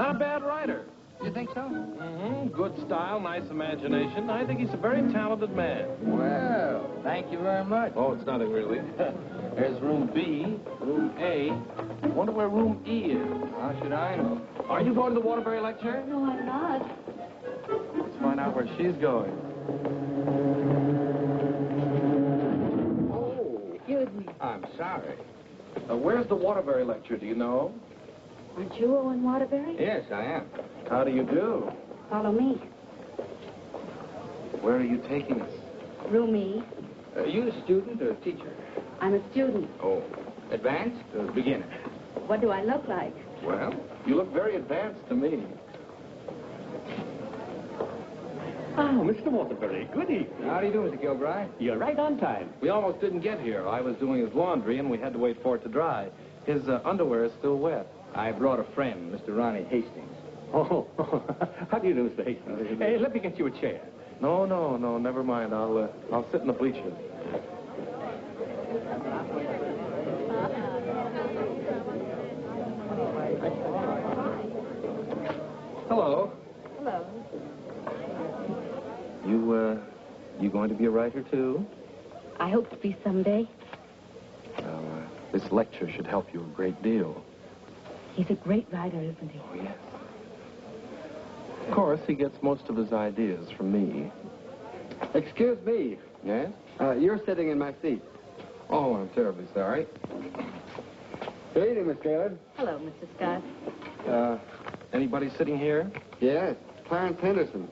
Not a bad writer. You think so? Mm-hmm. Good style, nice imagination. I think he's a very talented man. Well, thank you very much. Oh, it's nothing really. There's room B, room A. I wonder where room E is. How should I know? Are you going to the Waterbury lecture? No, I'm not. Let's find out where she's going. Oh, Excuse me. I'm sorry. Where's the Waterbury lecture, do you know? Aren't you Owen Waterbury? Yes, I am. How do you do? Follow me. Where are you taking us? Room E. Are you a student or a teacher? I'm a student. Oh, advanced or beginner? What do I look like? Well, You look very advanced to me. Oh, Mr. Waterbury, good evening. how do you do, Mr. Kilbride? You're right on time. We almost didn't get here. I was doing his laundry, and we had to wait for it to dry. His underwear is still wet. I brought a friend, Mr. Ronnie Hastings. Oh, how do you do, Mr. Hastings? Hey, let me get you a chair. No, never mind. I'll sit in the bleachers. Hello. Hello. You going to be a writer, too? I hope to be someday. Well, this lecture should help you a great deal. He's a great writer, isn't he? Oh, yes. Of course, he gets most of his ideas from me. Excuse me. Yes? You're sitting in my seat. Oh, I'm terribly sorry. Good evening, Miss Gaylord. Hello, Mr. Scott. Anybody sitting here? Yes, Clarence Henderson.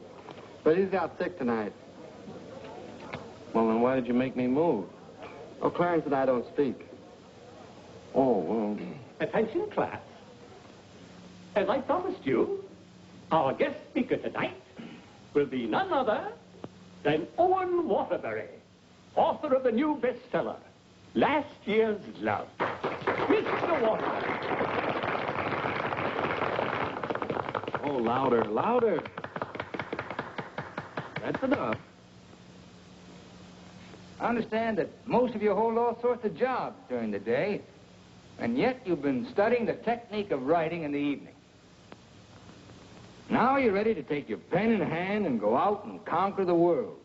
But he's out sick tonight. Well, then why did you make me move? Oh, Clarence and I don't speak. Oh, well... Attention, class. As I promised you, our guest speaker tonight will be none other than Owen Waterbury, author of the new bestseller, Last Year's Love. Mr. Waterbury. Oh, louder, louder. That's enough. I understand that most of you hold all sorts of jobs during the day, and yet you've been studying the technique of writing in the evening. Now you're ready to take your pen in hand and go out and conquer the world.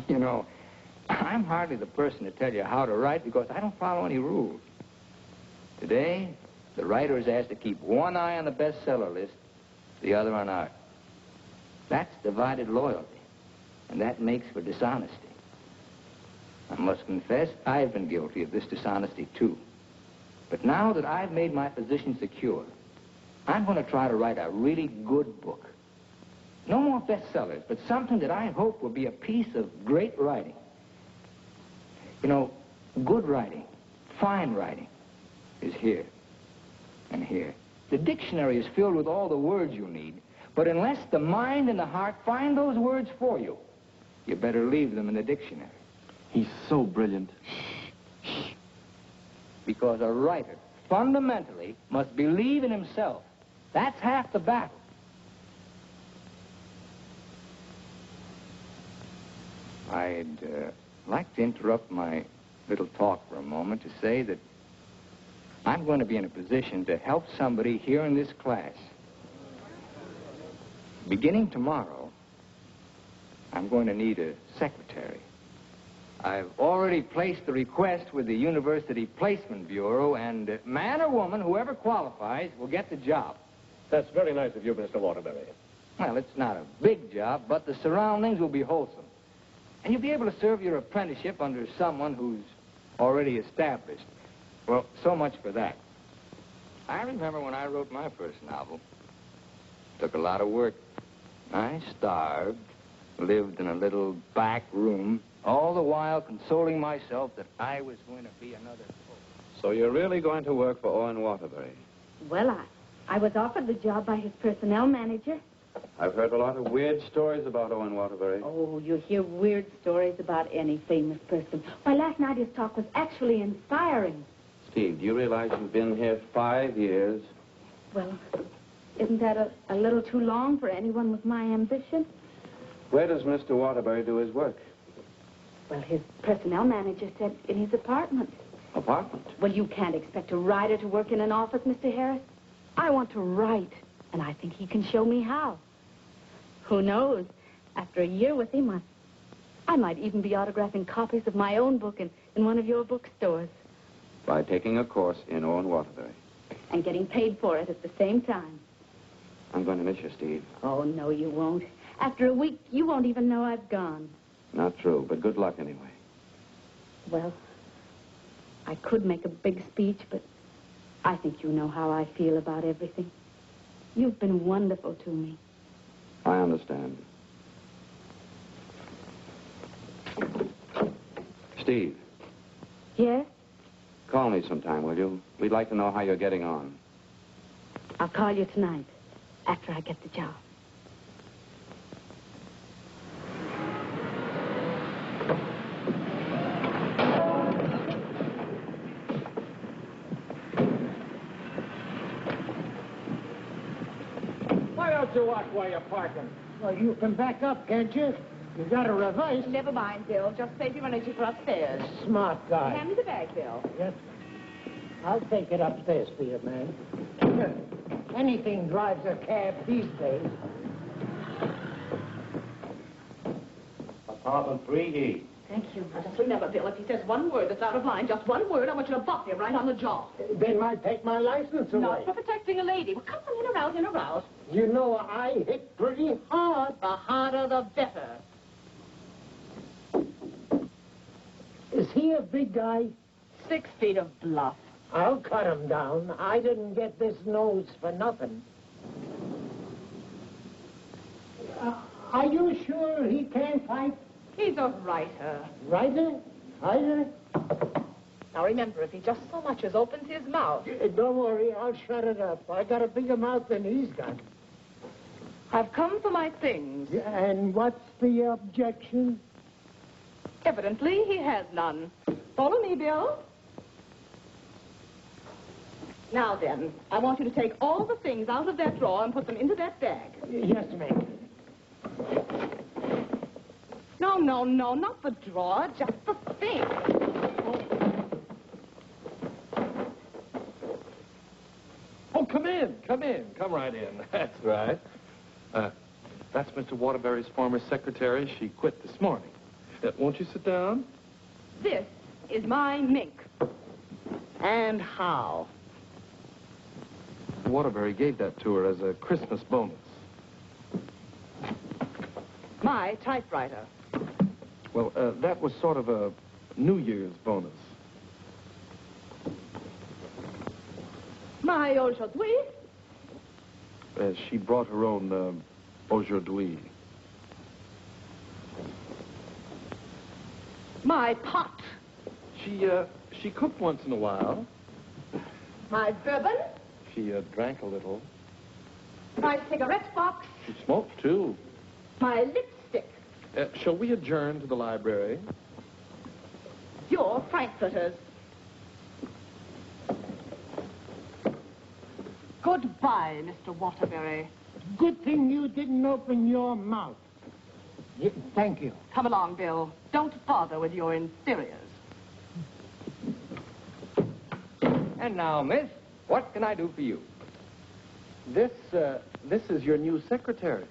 You know, I'm hardly the person to tell you how to write because I don't follow any rules. Today, the writer is asked to keep one eye on the bestseller list, the other on art. That's divided loyalty, and that makes for dishonesty. I must confess, I've been guilty of this dishonesty, too. But now that I've made my position secure, I'm going to try to write a really good book. No more bestsellers, but something that I hope will be a piece of great writing. You know, good writing, fine writing, is here and here. The dictionary is filled with all the words you need, but unless the mind and the heart find those words for you, you better leave them in the dictionary. He's so brilliant. Because a writer, fundamentally, must believe in himself. That's half the battle. I'd like to interrupt my little talk for a moment to say that I'm going to be in a position to help somebody here in this class. Beginning tomorrow, I'm going to need a secretary. I've already placed the request with the University Placement Bureau, and man or woman, whoever qualifies, will get the job. That's very nice of you, Mr. Waterbury. Well, it's not a big job, but the surroundings will be wholesome. And you'll be able to serve your apprenticeship under someone who's already established. Well, so much for that. I remember when I wrote my first novel. It took a lot of work. I starved, lived in a little back room, all the while consoling myself that I was going to be another poet. So you're really going to work for Owen Waterbury? Well, I was offered the job by his personnel manager. I've heard a lot of weird stories about Owen Waterbury. Oh, you hear weird stories about any famous person. Why, last night his talk was actually inspiring. Steve, do you realize you've been here 5 years? Well, isn't that a little too long for anyone with my ambition? Where does Mr. Waterbury do his work? Well, his personnel manager said in his apartment. Apartment? Well, you can't expect a writer to work in an office, Mr. Harris. I want to write, and I think he can show me how. Who knows? After a year with him, I might even be autographing copies of my own book in one of your bookstores. By taking a course in Owen Waterbury. And getting paid for it at the same time. I'm going to miss you, Steve. Oh, no, you won't. After a week, you won't even know I've gone. Not true, but good luck anyway. Well, I could make a big speech, but I think you know how I feel about everything. You've been wonderful to me. I understand. Steve. Yes? Call me sometime, will you? We'd like to know how you're getting on. I'll call you tonight, after I get the job. Why don't you watch while you're parking? Well, you can back up, can't you? You got to reverse. Never mind, Bill. Just save your energy for upstairs. Smart guy. Hand me the bag, Bill. Yes. I'll take it upstairs for you, man. Anything drives a cab these days. Apartment 3E. Thank you. Now, just remember, Bill, if he says one word that's out of line, just one word, I want you to bop him right on the jaw. They might take my license away. Not for protecting a lady. Well, come on, in or out. You know, I hit pretty hard. The harder, the better. Is he a big guy? 6 feet of bluff. I'll cut him down. I didn't get this nose for nothing. Are you sure he can't fight? He's a writer. Writer? Writer? Now, remember, if he just so much as opens his mouth... Don't worry, I'll shut it up. I got a bigger mouth than he's got. I've come for my things. And what's the objection? Evidently, he has none. Follow me, Bill. Now then, I want you to take all the things out of that drawer and put them into that bag. Yes, ma'am. No, not the drawer, just the thing. Oh, come in. Come right in. That's right. That's Mr. Waterbury's former secretary. She quit this morning. Won't you sit down? This is my mink. And how? Waterbury gave that to her as a Christmas bonus. My typewriter. Well, that was sort of a New Year's bonus. My aujourd'hui. She brought her own aujourd'hui. My pot. She cooked once in a while. My bourbon. She drank a little. My cigarette box. She smoked, too. My lipstick. Shall we adjourn to the library? Your frankfurters. Goodbye, Mr. Waterbury. Good thing you didn't open your mouth. Thank you. Come along, Bill. Don't bother with your inferiors. And now, miss, what can I do for you? This is your new secretary.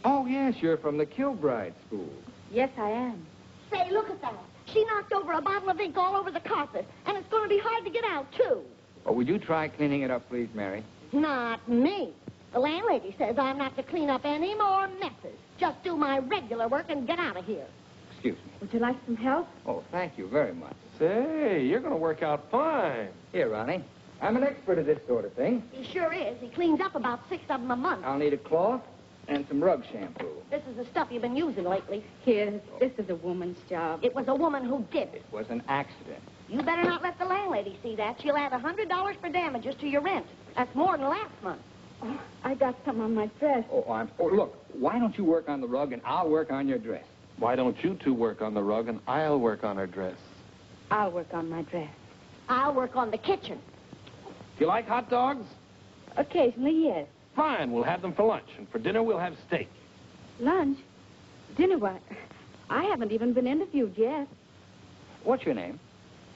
Oh, yes, you're from the Kilbride School. Yes, I am. Say, look at that. She knocked over a bottle of ink all over the carpet, and it's going to be hard to get out, too. Oh, would you try cleaning it up, please, Mary? Not me. The landlady says I'm not to clean up any more messes. Just do my regular work and get out of here. Excuse me. Would you like some help? Oh, thank you very much. Say, you're going to work out fine. Here, Ronnie. I'm an expert at this sort of thing. He sure is. He cleans up about 6 of them a month. I'll need a cloth and some rug shampoo. This is the stuff you've been using lately. Here, this is a woman's job. It was a woman who did it. It was an accident. You better not let the landlady see that. She'll add $100 for damages to your rent. That's more than last month. Oh, I got some on my dress. Oh, look, why don't you work on the rug and I'll work on your dress? Why don't you two work on the rug and I'll work on her dress? I'll work on my dress. I'll work on the kitchen. Do you like hot dogs? Occasionally, yes. Fine, we'll have them for lunch. And for dinner, we'll have steak. Lunch? Dinner, what? I haven't even been interviewed yet. What's your name?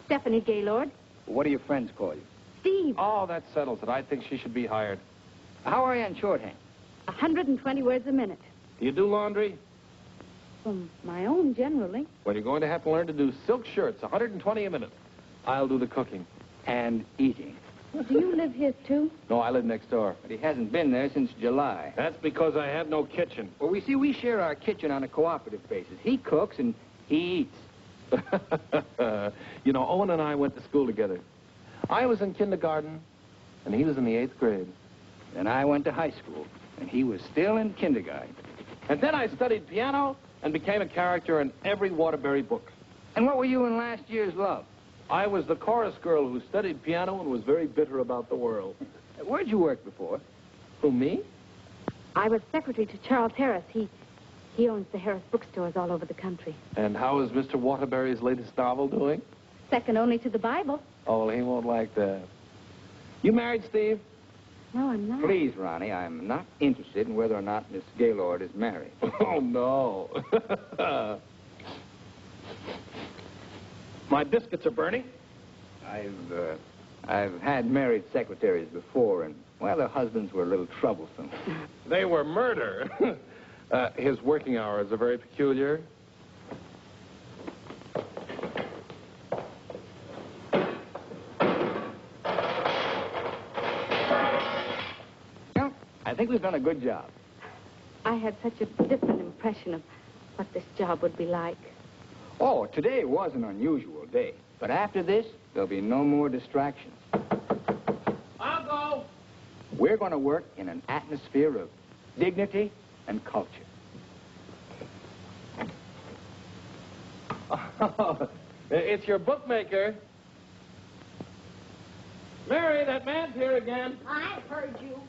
Stephanie Gaylord. What do your friends call you? Steve. Oh, that settles it. I think she should be hired. How are you in shorthand? 120 words a minute. Do you do laundry? From my own, generally. Well, you're going to have to learn to do silk shirts, 120 a minute. I'll do the cooking. And eating. Do you live here, too? No, I live next door. But he hasn't been there since July. That's because I have no kitchen. Well, we share our kitchen on a cooperative basis. He cooks and he eats. You know, Owen and I went to school together. I was in kindergarten, and he was in the 8th grade. Then I went to high school, and he was still in kindergarten. And then I studied piano and became a character in every Waterbury book. And what were you in last year's Love? I was the chorus girl who studied piano and was very bitter about the world. Where'd you work before? Who, me? I was secretary to Charles Harris. He owns the Harris bookstores all over the country. And how is Mr. Waterbury's latest novel doing? Second only to the Bible. Oh, well, he won't like that. You married, Steve? No, I'm not. Please, Ronnie, I'm not interested in whether or not Miss Gaylord is married. Oh, no. My biscuits are burning. I've had married secretaries before, and, well, their husbands were a little troublesome. They were murder. His working hours are very peculiar. Well, I think we've done a good job. I had such a different impression of what this job would be like. Oh, today was an unusual day. But after this, there'll be no more distractions. I'll go. We're going to work in an atmosphere of dignity and culture. Oh, it's your bookmaker. Mary, that man's here again. I heard you.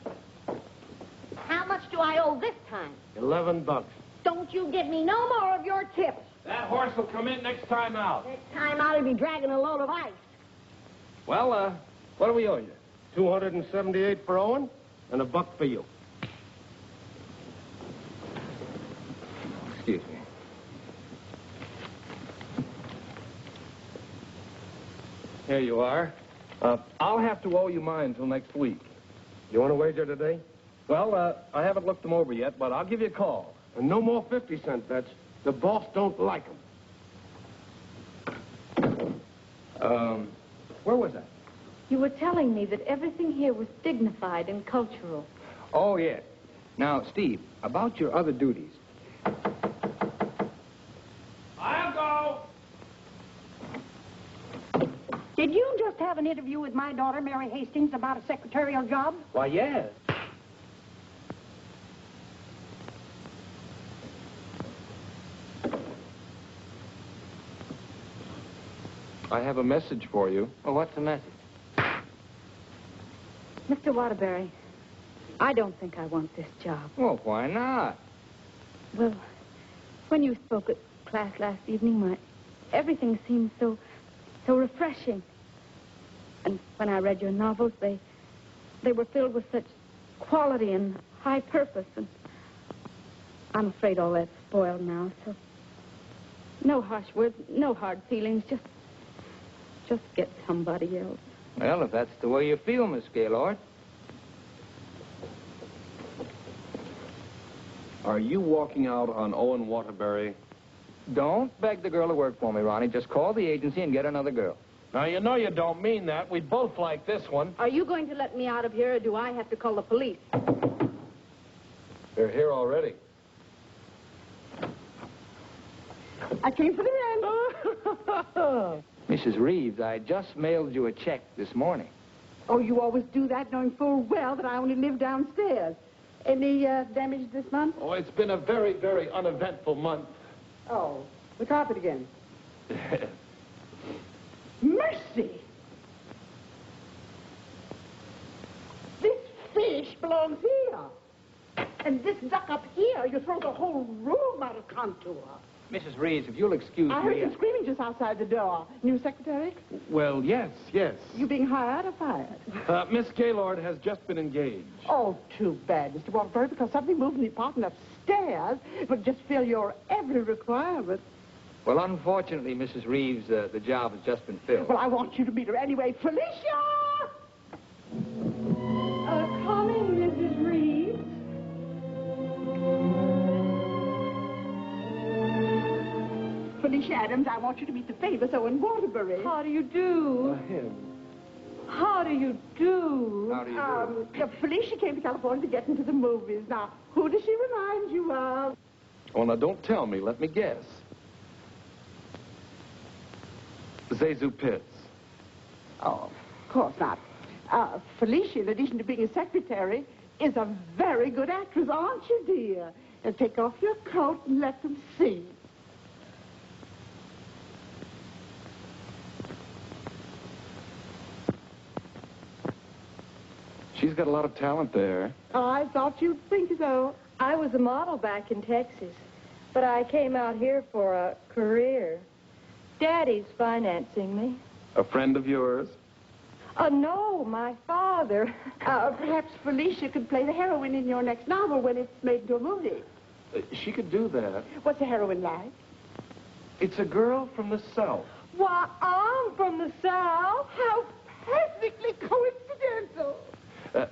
How much do I owe this time? $11. Don't you give me no more of your tips. That horse will come in next time out. Next time I'll be dragging a load of ice. Well, what do we owe you? $278 for Owen and $1 for you. Excuse me. Here you are. I'll have to owe you mine till next week. You want to wager today? Well, I haven't looked them over yet, but I'll give you a call. And no more 50-cent bets. The boss don't like them. Where was I? You were telling me that everything here was dignified and cultural. Oh, yes. Now, Steve, about your other duties. I'll go. Did you just have an interview with my daughter, Mary Hastings, about a secretarial job? Why, yes. I have a message for you. Well, what's the message? Mr. Waterbury, I don't think I want this job. Well, why not? Well, when you spoke at class last evening, everything seemed so refreshing. And when I read your novels, they were filled with such quality and high purpose. And I'm afraid all that's spoiled now, so no harsh words, no hard feelings, just get somebody else. Well, if that's the way you feel, Miss Gaylord. Are you walking out on Owen Waterbury? Don't beg the girl to work for me, Ronnie. Just call the agency and get another girl. Now, you know you don't mean that. We both like this one. Are you going to let me out of here, or do I have to call the police? They're here already. I came for the end. Mrs. Reeves, I just mailed you a check this morning. Oh, you always do that, knowing full well that I only live downstairs. Any damage this month? Oh, it's been a very, very uneventful month. Oh, the carpet again. Mercy! This fish belongs here. And this duck up here, you throw the whole room out of contour. Mrs. Reeves, if you'll excuse I heard me... some screaming just outside the door. New secretary? Well, yes. You being hired or fired? Miss Gaylord has just been engaged. Oh, too bad, Mr. Waterbury, because something moved in the apartment upstairs would just fill your every requirement. Well, unfortunately, Mrs. Reeves, the job has just been filled. Well, I want you to meet her anyway. Felicia! Coming, Mrs. Reeves. Felicia Adams. I want you to meet the famous Owen Waterbury. How do you do? Him. How do you do? How do you do? Felicia came to California to get into the movies. Now, who does she remind you of? Oh, now, don't tell me. Let me guess. Zazu Pitts. Oh, of course not. Felicia, in addition to being a secretary, is a very good actress, aren't you, dear? And take off your coat and let them see. She's got a lot of talent there. I thought you'd think so. I was a model back in Texas, but I came out here for a career. Daddy's financing me. A friend of yours? No, my father. Perhaps Felicia could play the heroine in your next novel when it's made into a movie. She could do that. What's the heroine like? It's a girl from the South. Why, I'm from the South. How perfectly coincidental.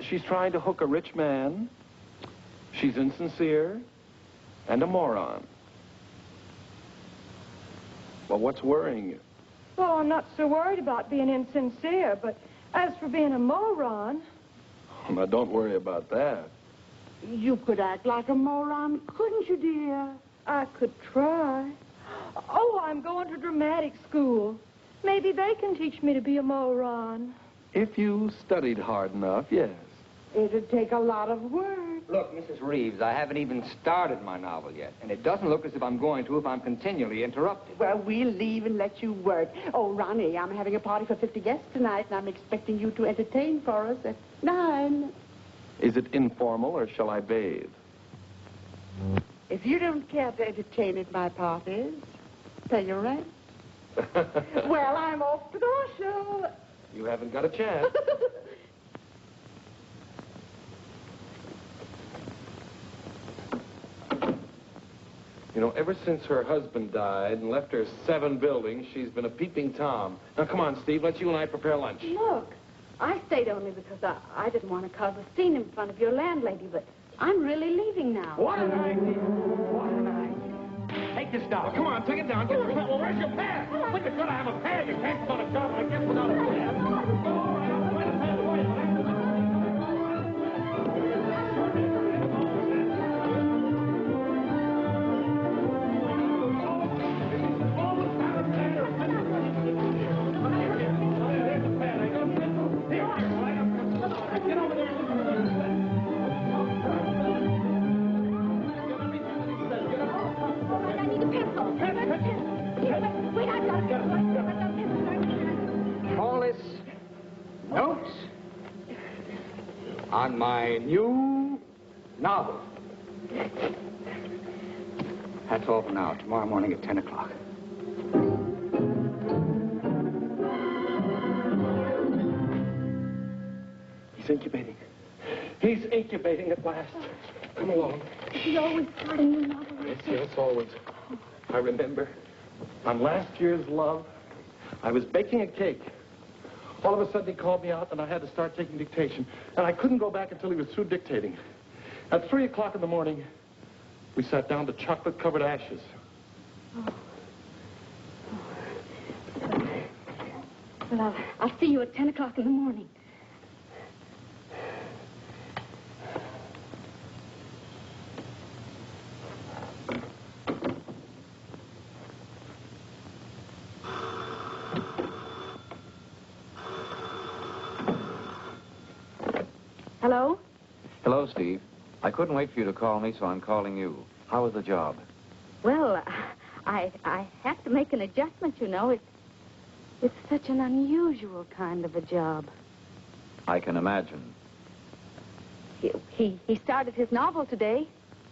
She's trying to hook a rich man. She's insincere and a moron. Well, what's worrying you? Well, I'm not so worried about being insincere, but as for being a moron... Now, don't worry about that. You could act like a moron, couldn't you, dear? I could try. Oh, I'm going to dramatic school. Maybe they can teach me to be a moron. If you studied hard enough, yes. It'd take a lot of work. Look, Mrs. Reeves, I haven't even started my novel yet, and it doesn't look as if I'm going to if I'm continually interrupted. Well, we'll leave and let you work. Oh, Ronnie, I'm having a party for 50 guests tonight, and I'm expecting you to entertain for us at 9. Is it informal, or shall I bathe? If you don't care to entertain at my parties, pay your rent. Well, I'm off to the horse show. You haven't got a chance. You know, ever since her husband died and left her 7 buildings, she's been a peeping Tom. Now, come on, Steve, let's you and I prepare lunch. Look, I stayed only because I didn't want to cause a scene in front of your landlady, but I'm really leaving now. What an idea. What an idea. Take this down. Come on, take it down. Get the pen. Well, where's your pen? When you're going to have a pen, you can't start a job like this without a pen. All right, I'll find a pen for you. All this notes on my new novel. That's all for now. Tomorrow morning at 10 o'clock. He's incubating. He's incubating at last. Come along. You always start a new novel. Yes, always. I remember on last year's Love, I was baking a cake. All of a sudden, he called me out, and I had to start taking dictation. And I couldn't go back until he was through dictating. At 3 o'clock in the morning, we sat down to chocolate-covered ashes. Well, I'll see you at 10 o'clock in the morning. Hello? Hello, Steve. I couldn't wait for you to call me, so I'm calling you. How was the job? Well, I have to make an adjustment, you know. It's such an unusual kind of a job. I can imagine. He started his novel today.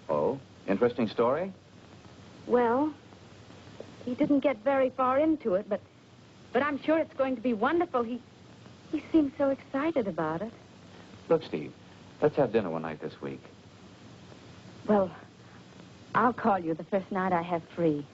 Oh, interesting story? Well, he didn't get very far into it, but I'm sure it's going to be wonderful. He seems so excited about it. Look, Steve, let's have dinner one night this week. Well, I'll call you the first night I have free.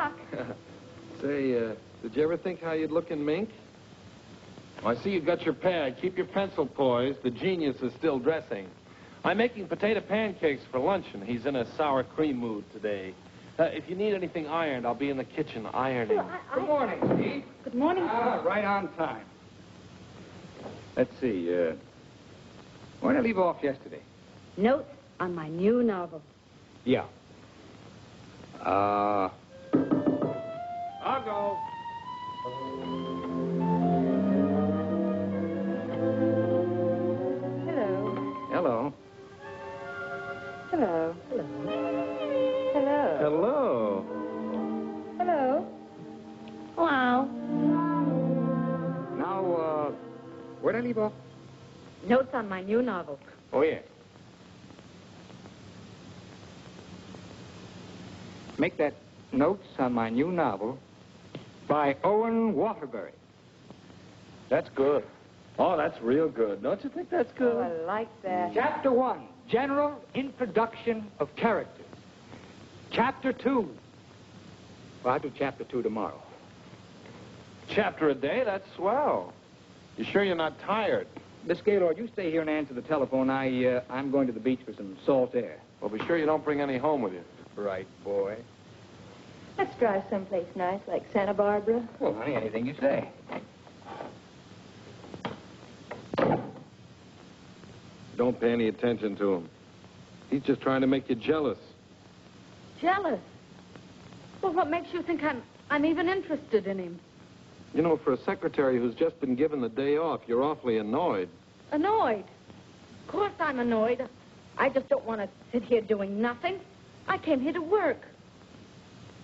luck. Say, did you ever think how you'd look in mink? Well, I see you've got your pad. Keep your pencil poised. The genius is still dressing. I'm making potato pancakes for luncheon. He's in a sour cream mood today. If you need anything ironed, I'll be in the kitchen ironing. Good morning, Steve. Good morning. Right on time. Let's see, where did I leave off yesterday? Notes on my new novel. Yeah. I'll go. Hello. Hello. Hello. Hello. Hello. Hello. Wow. Now, where did I leave off? Notes on my new novel. Oh, yeah. Make that Notes on My New Novel by Owen Waterbury. That's good. Oh, that's real good. Don't you think that's good? Oh, I like that. Chapter 1, General Introduction of Characters. Chapter 2. Well, I'll do Chapter 2 tomorrow. Chapter a day? That's swell. You sure you're not tired? Miss Gaylord, you stay here and answer the telephone. I'm going to the beach for some salt air. Well, be sure you don't bring any home with you. Right, boy. Let's drive someplace nice, like Santa Barbara. Well, honey, anything you say. Don't pay any attention to him. He's just trying to make you jealous. Jealous? Well, what makes you think I'm even interested in him? You know, for a secretary who's just been given the day off, you're awfully annoyed. Annoyed? Of course I'm annoyed. I just don't want to sit here doing nothing. I came here to work.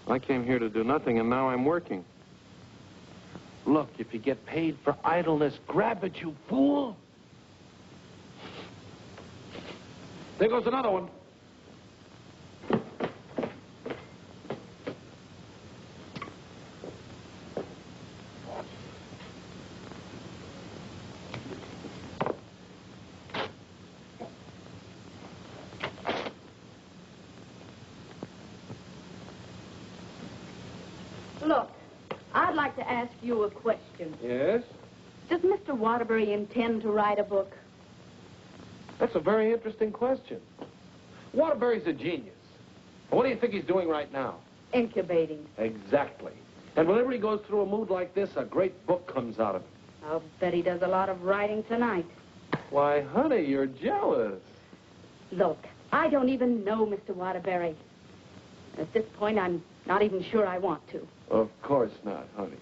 I came here to do nothing, and now I'm working. Look, if you get paid for idleness, grab it, you fool. There goes another one. Look, I'd like to ask you a question. Yes? Does Mr. Waterbury intend to write a book? That's a very interesting question. Waterbury's a genius. What do you think he's doing right now? Incubating. Exactly. And whenever he goes through a mood like this, a great book comes out of it. I'll bet he does a lot of writing tonight. Why, honey, you're jealous. Look, I don't even know Mr. Waterbury. At this point, I'm not even sure I want to. Of course not, honey.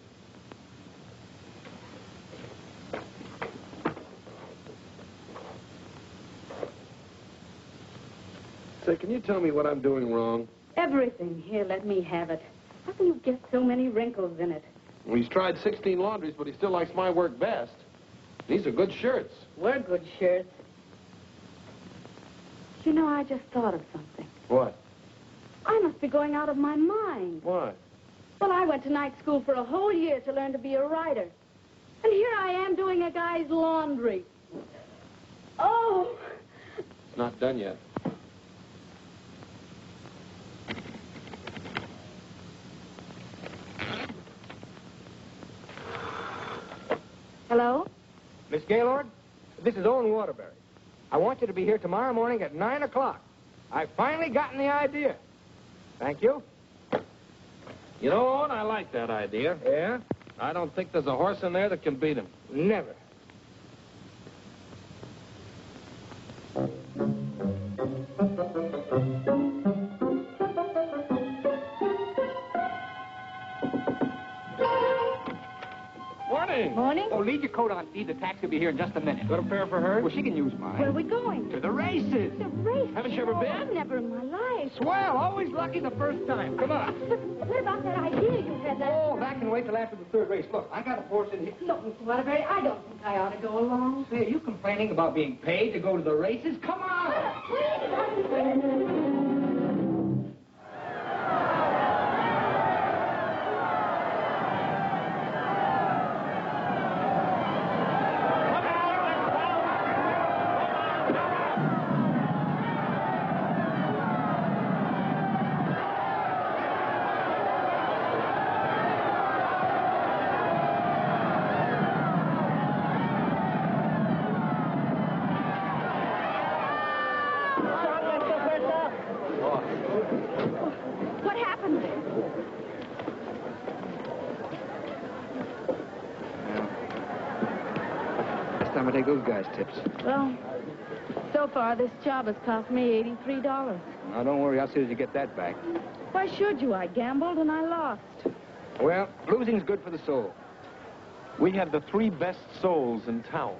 Say, can you tell me what I'm doing wrong? Everything. Here, let me have it. How can you get so many wrinkles in it? Well, he's tried 16 laundries, but he still likes my work best. These are good shirts. We're good shirts. You know, I just thought of something. What? I must be going out of my mind. Why? Well, I went to night school for a whole year to learn to be a writer. And here I am doing a guy's laundry. Oh! It's not done yet. Hello? Miss Gaylord, this is Owen Waterbury. I want you to be here tomorrow morning at 9 o'clock. I've finally gotten the idea. Thank you. You know, Owen, I like that idea. Yeah? I don't think there's a horse in there that can beat him. Never. Morning. Morning? Oh, leave your coat on, Steve. The taxi will be here in just a minute. Got a pair for her? Well, she can use mine. Where are we going? To the races. The race. Haven't you ever been? I've never in my life. Swell. Always lucky the first time. Come on. But what about that idea you had that... Oh, that can wait till after the third race. Look, I got a horse in here. Look, Mr. Waterbury, I don't think I ought to go along. Say, are you complaining about being paid to go to the races? Come on! time I take those guys' tips. Well, so far this job has cost me $83. Now, don't worry. I'll see that you get that back. Why should you? I gambled and I lost. Well, losing's good for the soul. We have the 3 best souls in town.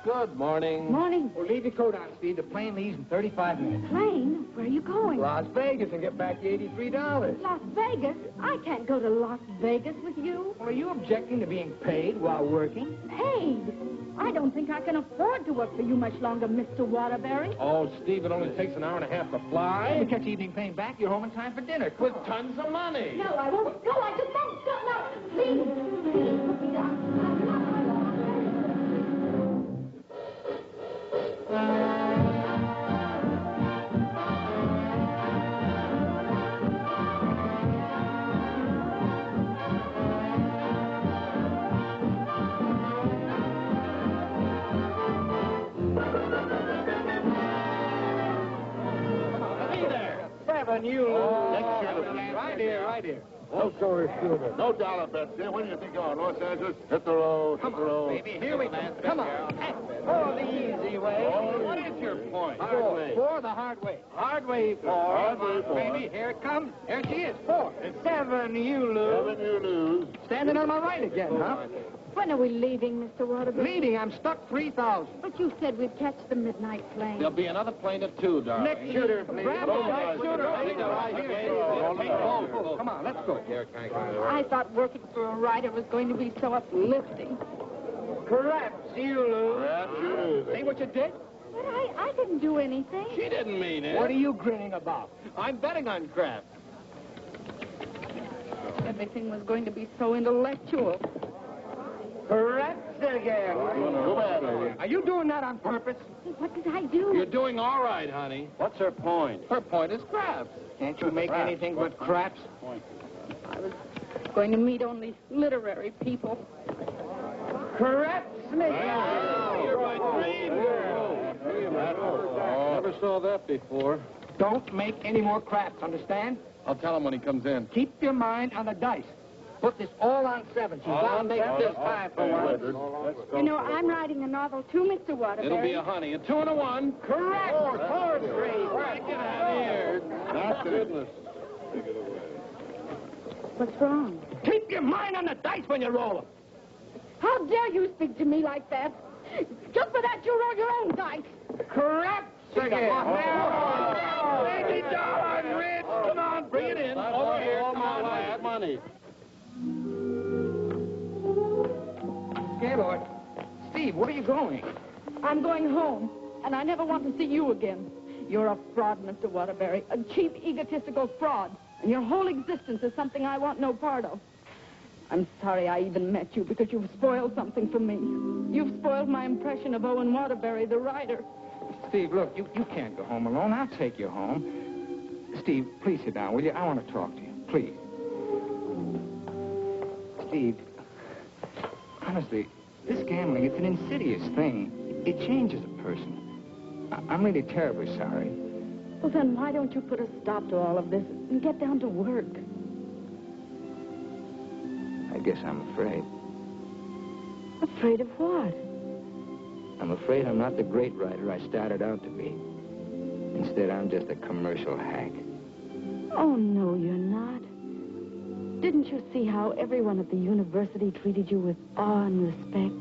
Good morning. Morning. Well, leave your coat on, Steve. The plane leaves in 35 minutes. Plane? Where are you going? Las Vegas and get back the $83. Las Vegas? I can't go to Las Vegas with you. Well, are you objecting to being paid while working? Paid? I don't think I can afford to work for you much longer, Mr. Waterbury. Oh, Steve, it only takes an hour and a half to fly. When we catch evening plane back, you're home in time for dinner. With tons of money. No, I won't. No, I just won't. No, please. Put me down. Right here. No story, Studer. No dollar bets here. When do you think you are? Los Angeles? Hit the road. Hit the road. Baby, here we go. Come on. Hey, oh, the easy way. What is your point? Four the hard way. Hard way, 4. Hard way, 4. Baby, here it comes. Here she is. 4. 7, you lose. 7, you lose. Standing on my right again, huh? When are we leaving, Mr. Waterbury? Leading, I'm stuck 3,000. But you said we'd catch the midnight plane. There'll be another plane at 2, darling. Next shooter, please. Grab the right shooter. Come on, let's go. I thought working for a writer was going to be so uplifting. Perhaps you lose. Perhaps you lose. See what you did? But I didn't do anything. She didn't mean it. What are you grinning about? I'm betting on crap. Everything was going to be so intellectual. Perhaps again. Too bad, lady. Are you doing that on purpose? What did I do? You're doing all right, honey. What's her point? Her point is craps. Can't you make anything but craps? I was going to meet only literary people. Craps, Smith. You're my dream girl. Never saw that before. Don't make any more craps, understand? I'll tell him when he comes in. Keep your mind on the dice. Put this all on 7. She's bound to make this 5 for one. You know, I'm writing a novel too, Mr. Waterbury. It'll be a honey. A 2 and a 1. Correct. 4 straight. Get out of here. That's it. What's wrong? Keep your mind on the dice when you roll them. How dare you speak to me like that? Just for that, you roll your own dice. Correct again. Baby darling, Rich. Come on, bring it in. Over here. Come on, lad. Money. Gaylord. Steve, where are you going? I'm going home, and I never want to see you again. You're a fraud, Mr. Waterbury, a cheap, egotistical fraud, and your whole existence is something I want no part of. I'm sorry I even met you because you've spoiled something for me. You've spoiled my impression of Owen Waterbury, the writer. Steve, look, you can't go home alone. I'll take you home. Steve, please sit down, will you? I want to talk to you, please. Steve, honestly, this gambling, it's an insidious thing. It changes a person. I'm really terribly sorry. Well, then why don't you put a stop to all of this and get down to work? I guess I'm afraid. Afraid of what? I'm afraid I'm not the great writer I started out to be. Instead, I'm just a commercial hack. Oh, no, you're not. Didn't you see how everyone at the university treated you with awe and respect?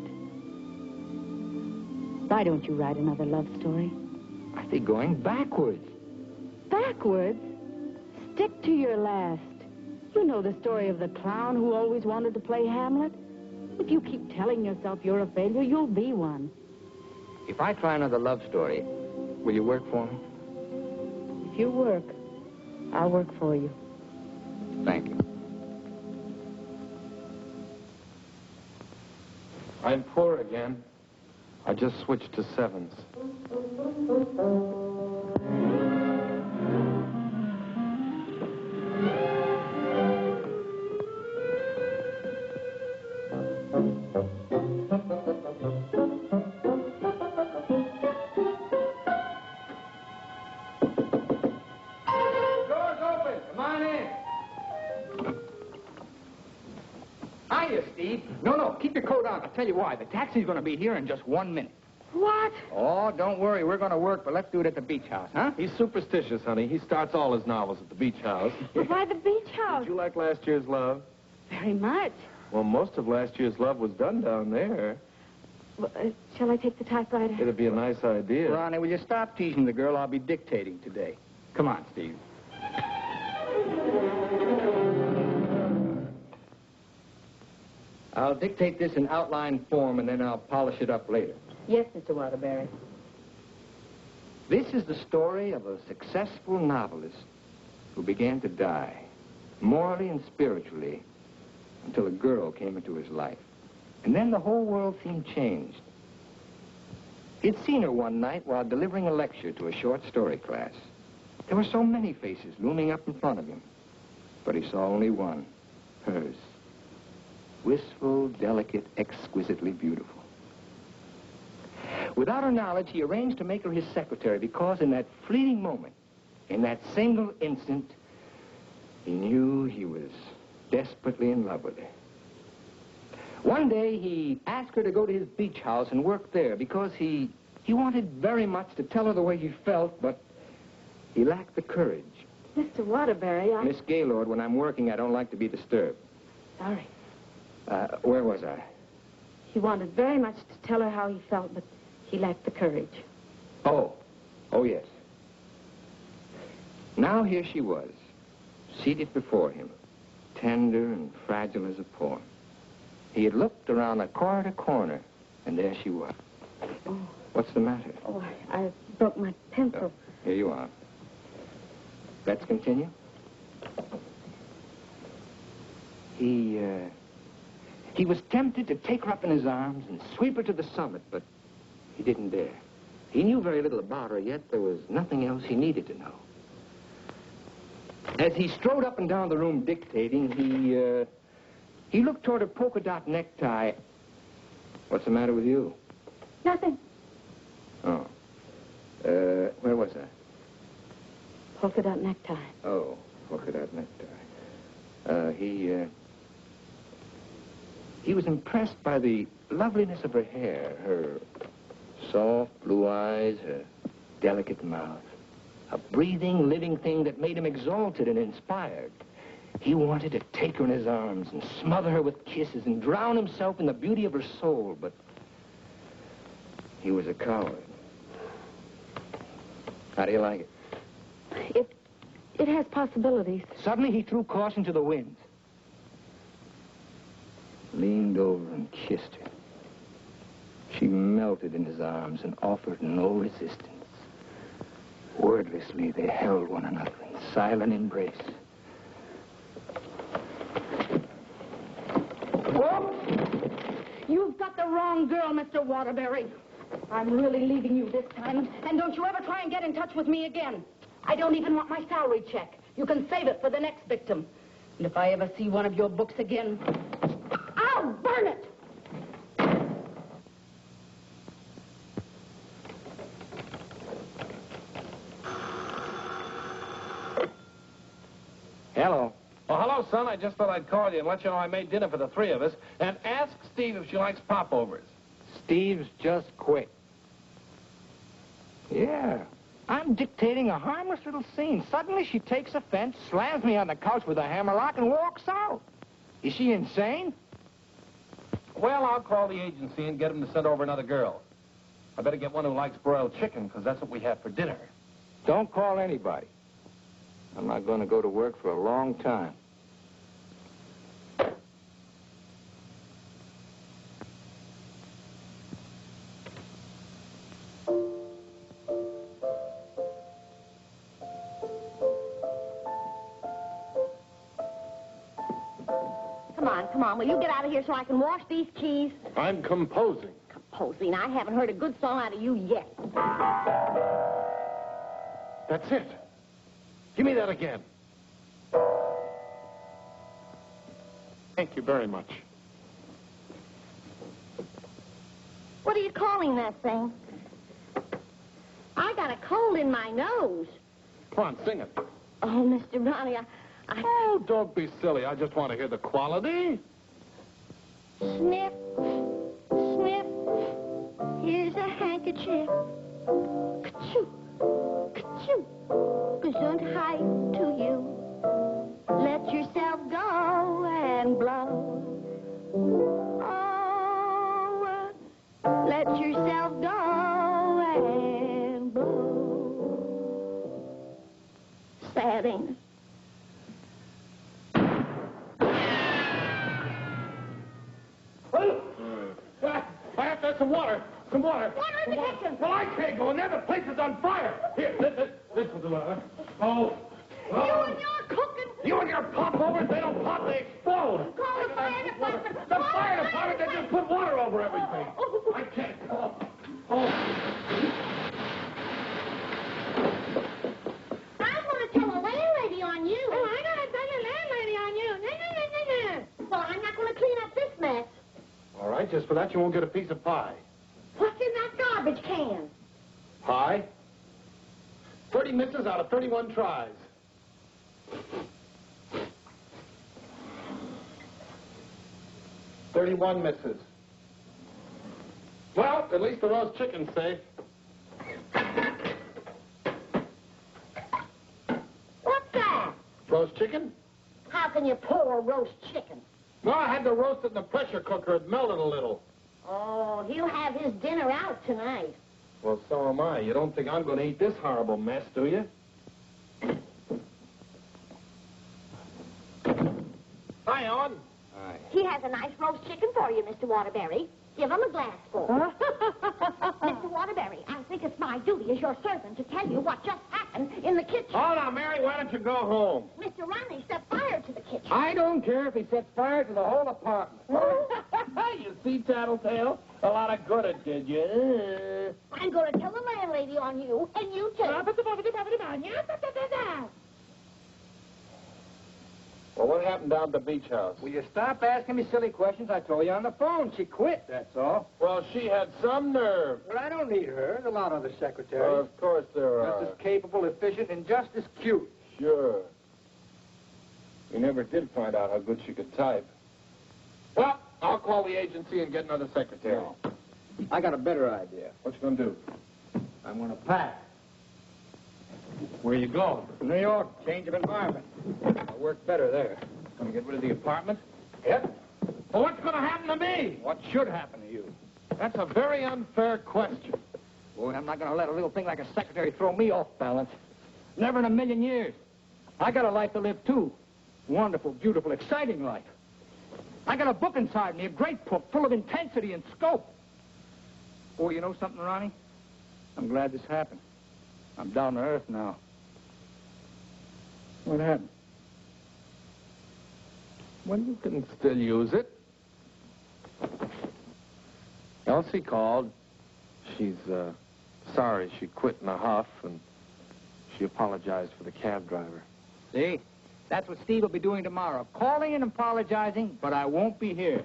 Why don't you write another love story? I think going backwards. Backwards? Stick to your last. You know the story of the clown who always wanted to play Hamlet? If you keep telling yourself you're a failure, you'll be one. If I try another love story, will you work for me? If you work, I'll work for you. Thank you. I'm poor again. I just switched to 7s. Hiya, Steve. No, keep your coat on. I'll tell you why. The taxi's going to be here in just 1 minute. What? Oh, don't worry. We're going to work, but let's do it at the beach house, huh? He's superstitious, honey. He starts all his novels at the beach house. But why the beach house? Did you like last year's Love? Very much. Well, most of last year's Love was done down there. Well, shall I take the typewriter? It'd be a nice idea. Ronnie, will you stop teasing the girl? I'll be dictating today. Come on, Steve. I'll dictate this in outline form, and then I'll polish it up later. Yes, Mr. Waterbury. This is the story of a successful novelist who began to die, morally and spiritually, until a girl came into his life. And then the whole world seemed changed. He'd seen her one night while delivering a lecture to a short story class. There were so many faces looming up in front of him, but he saw only one, hers. Wistful, delicate, exquisitely beautiful. Without her knowledge, he arranged to make her his secretary because in that fleeting moment, in that single instant, he knew he was desperately in love with her. One day, he asked her to go to his beach house and work there because he wanted very much to tell her the way he felt, but he lacked the courage. Mr. Waterbury, Miss Gaylord, when I'm working, I don't like to be disturbed. Sorry. Where was I? He wanted very much to tell her how he felt, but he lacked the courage. Oh, yes. Now here she was, seated before him, tender and fragile as a poem. He had looked around a corner to corner, and there she was. Oh. What's the matter? Oh, I broke my pencil. Here you are. Let's continue. He was tempted to take her up in his arms and sweep her to the summit, but he didn't dare. He knew very little about her, yet there was nothing else he needed to know. As he strode up and down the room dictating, he looked toward her polka dot necktie. What's the matter with you? Nothing. Oh. Where was I? Polka dot necktie. Oh, polka dot necktie. He was impressed by the loveliness of her hair, her soft blue eyes, her delicate mouth. A breathing, living thing that made him exalted and inspired. He wanted to take her in his arms and smother her with kisses and drown himself in the beauty of her soul, but he was a coward. How do you like it? It has possibilities. Suddenly he threw caution to the winds. Leaned over and kissed her. She melted in his arms and offered no resistance. Wordlessly, they held one another in silent embrace. Whoa! You've got the wrong girl, Mr. Waterbury. I'm really leaving you this time, and don't you ever try and get in touch with me again. I don't even want my salary check. You can save it for the next victim. And if I ever see one of your books again, I'll burn it! Hello. Oh, hello, son. I just thought I'd call you and let you know I made dinner for the three of us. And ask Steve if she likes popovers. Steve's just quit. Yeah. I'm dictating a harmless little scene. Suddenly she takes offense, slams me on the couch with a hammerlock, and walks out. Is she insane? Well, I'll call the agency and get them to send over another girl. I better get one who likes broiled chicken, because that's what we have for dinner. Don't call anybody. I'm not going to go to work for a long time. Come on, will you get out of here so I can wash these keys? I'm composing. Composing? I haven't heard a good song out of you yet. That's it. Give me that again. Thank you very much. What are you calling that thing? I got a cold in my nose. Come on, sing it. Oh, Mr. Ronnie, Oh, don't be silly. I just want to hear the quality. Snip, snip, here's a handkerchief. Ka-choo, ka-choo, gesundheit to you. Let yourself go and blow. Oh, let yourself go and blow. Sad, ain't it? I have to have some water. Some water. Water in the kitchen. Well, I can't go in there. The place is on fire. Here, this was the water. Oh. You and your cooking. You and your popovers, they don't pop, they explode. Call the fire department. The fire department, they just put water over everything. I can't. Oh. I'm going to tell the landlady on you. Oh, I'm going to tell the landlady on you. Well, I'm not going to clean up this mess. All right, just for that, you won't get a piece of pie. What's in that garbage can? Pie? 30 misses out of 31 tries. $31 misses. Well, at least the roast chicken's safe. What's that? Roast chicken? How can you pour roast chicken? Well, I had to roast it in the pressure cooker. It melted a little. Oh, he'll have his dinner out tonight. Well, so am I. You don't think I'm going to eat this horrible mess, do you? Hi, Owen. Hi. He has a nice roast chicken for you, Mr. Waterbury. Give him a glassful. Mr. Waterbury, I think it's my duty as your servant to tell you what just happened in the kitchen. Oh, now, Mary, why don't you go home? Mr. Ronley set fire to the kitchen. I don't care if he sets fire to the whole apartment. You see, Tattletale? A lot of good it did you. I'm going to tell the landlady on you, and you too. Well, what happened down at the beach house? Will you stop asking me silly questions? I told you on the phone. She quit, that's all. Well, she had some nerve. But I don't need her. There's a lot of other secretaries. Of course there are. Just as capable, efficient, and just as cute. Sure. We never did find out how good she could type. Well, I'll call the agency and get another secretary. No. I got a better idea. What you gonna do? I'm going to pack. Where you going? New York, change of environment. I'll work better there. Gonna get rid of the apartment? Yep. Well, what's gonna happen to me? What should happen to you? That's a very unfair question. Boy, I'm not going to let a little thing like a secretary throw me off balance. Never in a million years. I got a life to live, too. Wonderful, beautiful, exciting life. I got a book inside me, a great book, full of intensity and scope. Oh, you know something, Ronnie? I'm glad this happened. I'm down to earth now. What happened? Well, you can still use it. Elsie called. She's, sorry she quit in a huff, and she apologized for the cab driver. See? That's what Steve will be doing tomorrow. Calling and apologizing, but I won't be here.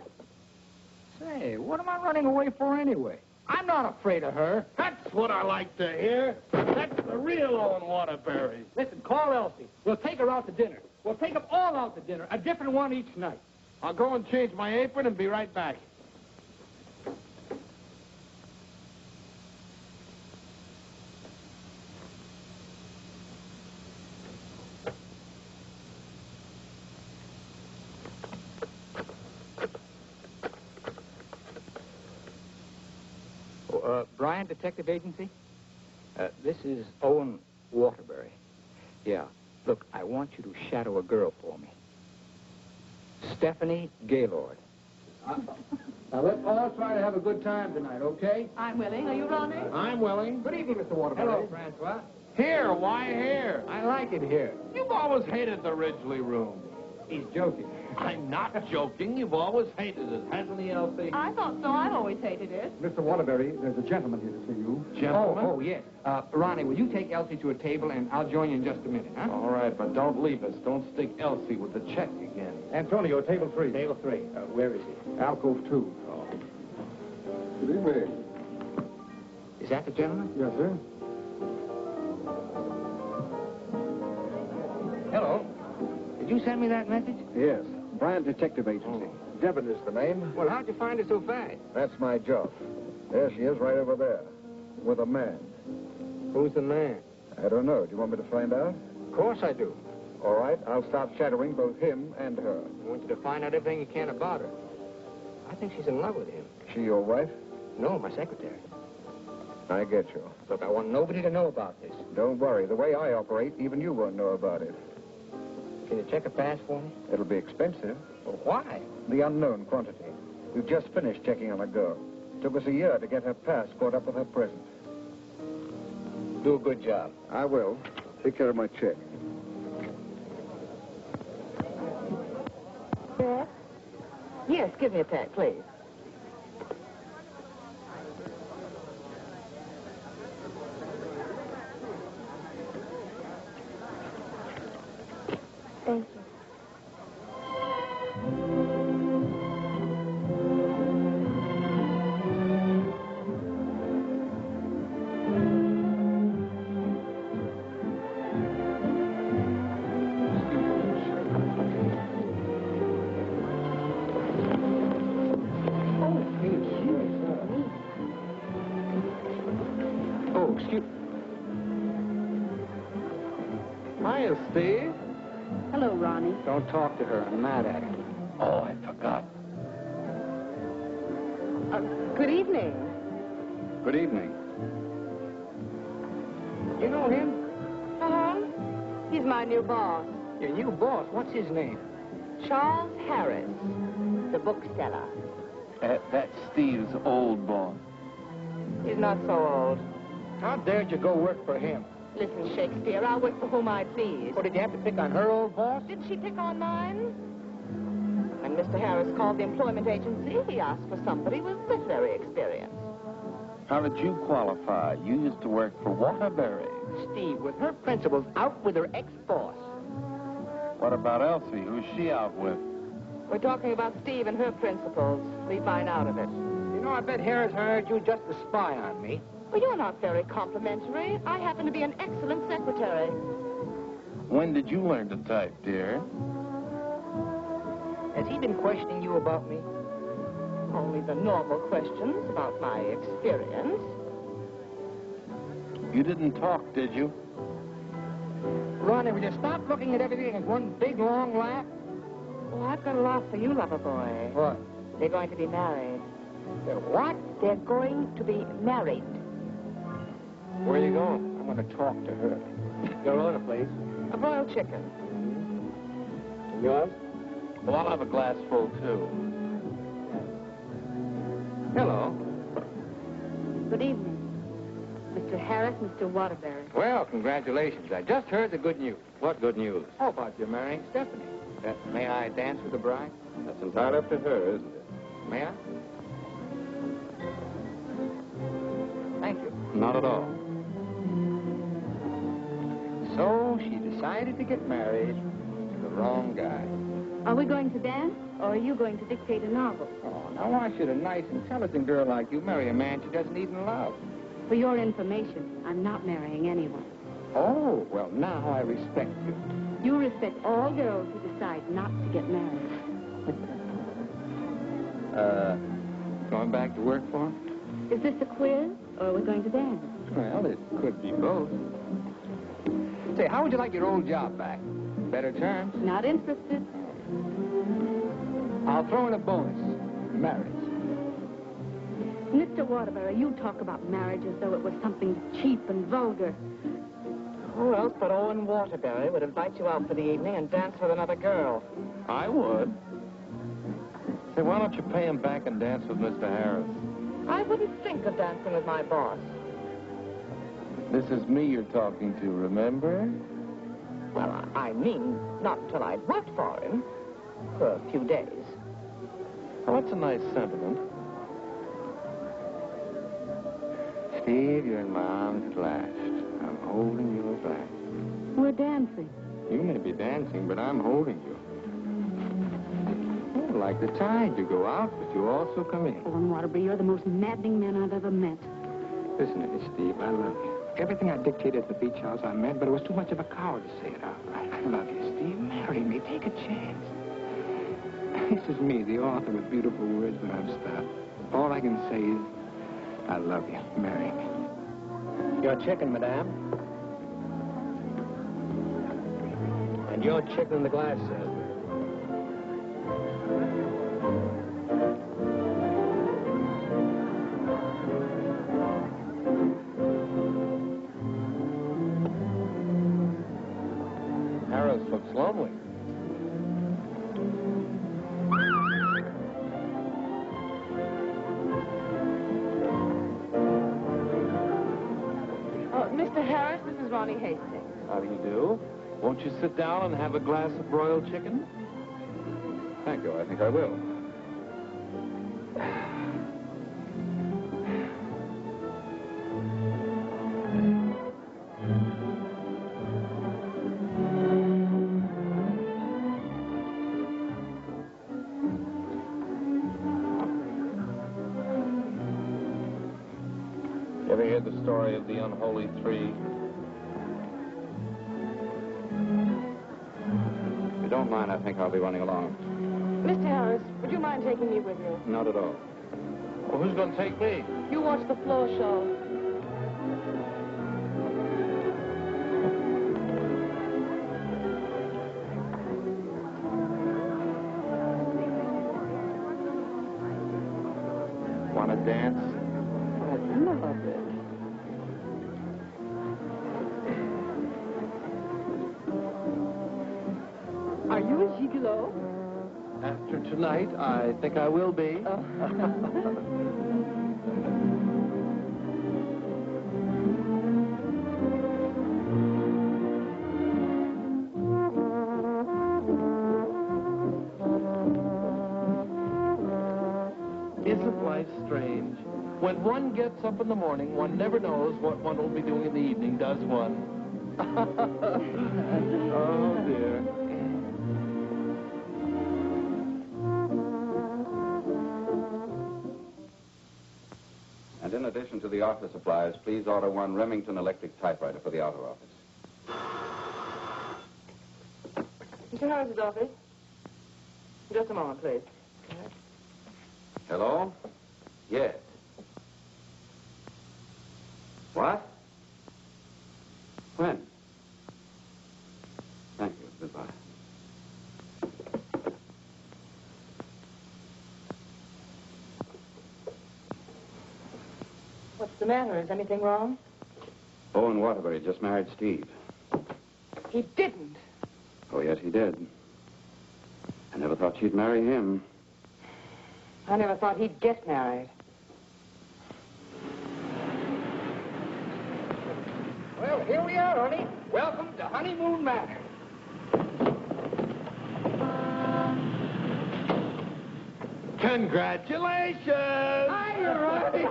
Say, what am I running away for anyway? I'm not afraid of her. That's what I like to hear. That's the real Owen Waterbury. Listen, call Elsie. We'll take her out to dinner. We'll take them all out to dinner, a different one each night. I'll go and change my apron and be right back. Bryan Detective Agency? This is Owen Waterbury. Yeah. Look, I want you to shadow a girl for me. Stephanie Gaylord. Now, let's all try to have a good time tonight, okay? I'm willing. Are you, Ronnie? I'm willing. Good evening, Mr. Waterbury. Hello, Francois. Here, why here? I like it here. You've always hated the Ridgely room. He's joking. I'm not joking. You've always hated it, hasn't he, Elsie? I thought so. I've always hated it. Mr. Waterbury, there's a gentleman here to see you. Gentlemen? Oh, yes. Ronnie, will you take Elsie to a table, and I'll join you in just a minute, huh? All right, but don't leave us. Don't stick Elsie with the check again. Antonio, table 3. Table 3. Where is he? Alcove 2. Oh. Good evening. Is that the gentleman? Yes, sir. Hello. Did you send me that message? Yes. Bryan Detective Agency. Devon is the name. Well, how'd you find her so fast? That's my job. There she is, right over there, with a man. Who's the man? I don't know. Do you want me to find out? Of course I do. All right, I'll start shadowing both him and her. I want you to find out everything you can about her. I think she's in love with him. She your wife? No, my secretary. I get you. Look, I want nobody to know about this. Don't worry. The way I operate, even you won't know about it. Can you check a pass for me? It'll be expensive. Well, why? The unknown quantity. We've just finished checking on a girl. Took us a year to get her pass caught up with her present. Do a good job. I will. Take care of my check. Yes? Yes, give me a pack, please. Thank you. Oh, excuse... Hiya, Steve. Hello, Ronnie. Don't talk to her. I'm mad at her. Oh, I forgot. Good evening. Good evening. You know him? Uh-huh. He's my new boss, Your new boss. What's his name? Charles Harris, the bookseller. That's Steve's old boss. He's not so old. How dared you go work for him? Listen, Shakespeare, I'll work for whom I please. Or did you have to pick on her old boss? Did she pick on mine? When Mr. Harris called the employment agency, he asked for somebody with literary experience. How did you qualify? You used to work for Waterbury. Steve, with her principals out with her ex-boss. What about Elsie? Who's she out with? We're talking about Steve and her principals. Leave mine out of it. You know, I bet Harris hired you just to spy on me. Well, you're not very complimentary. I happen to be an excellent secretary. When did you learn to type, dear? Has he been questioning you about me? Only the normal questions about my experience. You didn't talk, did you? Ronnie, will you stop looking at everything as one big, long laugh? Oh, I've got a laugh for you, lover boy. What? They're going to be married. They're what? They're going to be married. Where are you going? I'm going to talk to her. Your order, please. A broiled chicken. Yours? Well, I'll have a glass full, too. Hello. Good evening. Mr. Harris, Mr. Waterbury. Well, congratulations. I just heard the good news. What good news? How about you marrying Stephanie? May I dance with the bride? That's entirely up to her, isn't it? May I? Thank you. Not at all. So she decided to get married to the wrong guy. Are we going to dance, or are you going to dictate a novel? Oh, now why should a nice, intelligent girl like you marry a man she doesn't even love? For your information, I'm not marrying anyone. Oh, well, now I respect you. You respect all girls who decide not to get married. Going back to work for him? Is this a quiz, or are we going to dance? Well, it could be both. Say, how would you like your old job back? Better terms? Not interested. I'll throw in a bonus. Marriage. Mr. Waterbury, you talk about marriage as though it was something cheap and vulgar. Who else but Owen Waterbury would invite you out for the evening and dance with another girl? I would. Say, why don't you pay him back and dance with Mr. Harris? I wouldn't think of dancing with my boss. This is me you're talking to, remember? Well, I mean, not until I'd worked for him. For a few days. Oh, that's a nice sentiment. Steve, you're in my arms at last. I'm holding you at last. We're dancing. You may be dancing, but I'm holding you. Oh, like the tide, you go out, but you also come in. Owen Waterbury, you're the most maddening man I've ever met. Listen to me, Steve, I love you. Everything I dictated at the beach house I meant, but it was too much of a coward to say it out. I love you, Steve. Marry me. Take a chance. This is me, the author with beautiful words, but I'm stuck. All I can say is, I love you. Marry me. Your chicken, madame. And your chicken in the glass, sir. Harris looks lonely. Mr. Harris, this is Ronnie Hastings. How do you do? Won't you sit down and have a glass of broiled chicken? Thank you. I think I will. You ever hear the story of the unholy three? If you don't mind, I think I'll be running along. Mr. Harris, would you mind taking me with you? Not at all. Well, who's going to take me? You watch the floor show. Want to dance? I love it. Are you a gigolo? After tonight, I think I will be. Isn't life strange? When one gets up in the morning, one never knows what one will be doing in the evening, does one? Oh, dear. And in addition to the office supplies, please order one Remington electric typewriter for the outer office. Mr. Harris's office. Just a moment, please. Hello? Yes. What? When? Thank you. Goodbye. What's the matter? Is anything wrong? Owen Waterbury just married Steve. He didn't. Oh, yes, he did. I never thought she'd marry him. I never thought he'd get married. Well, here we are, honey. Welcome to Honeymoon Manor. Congratulations! Hi, you're right.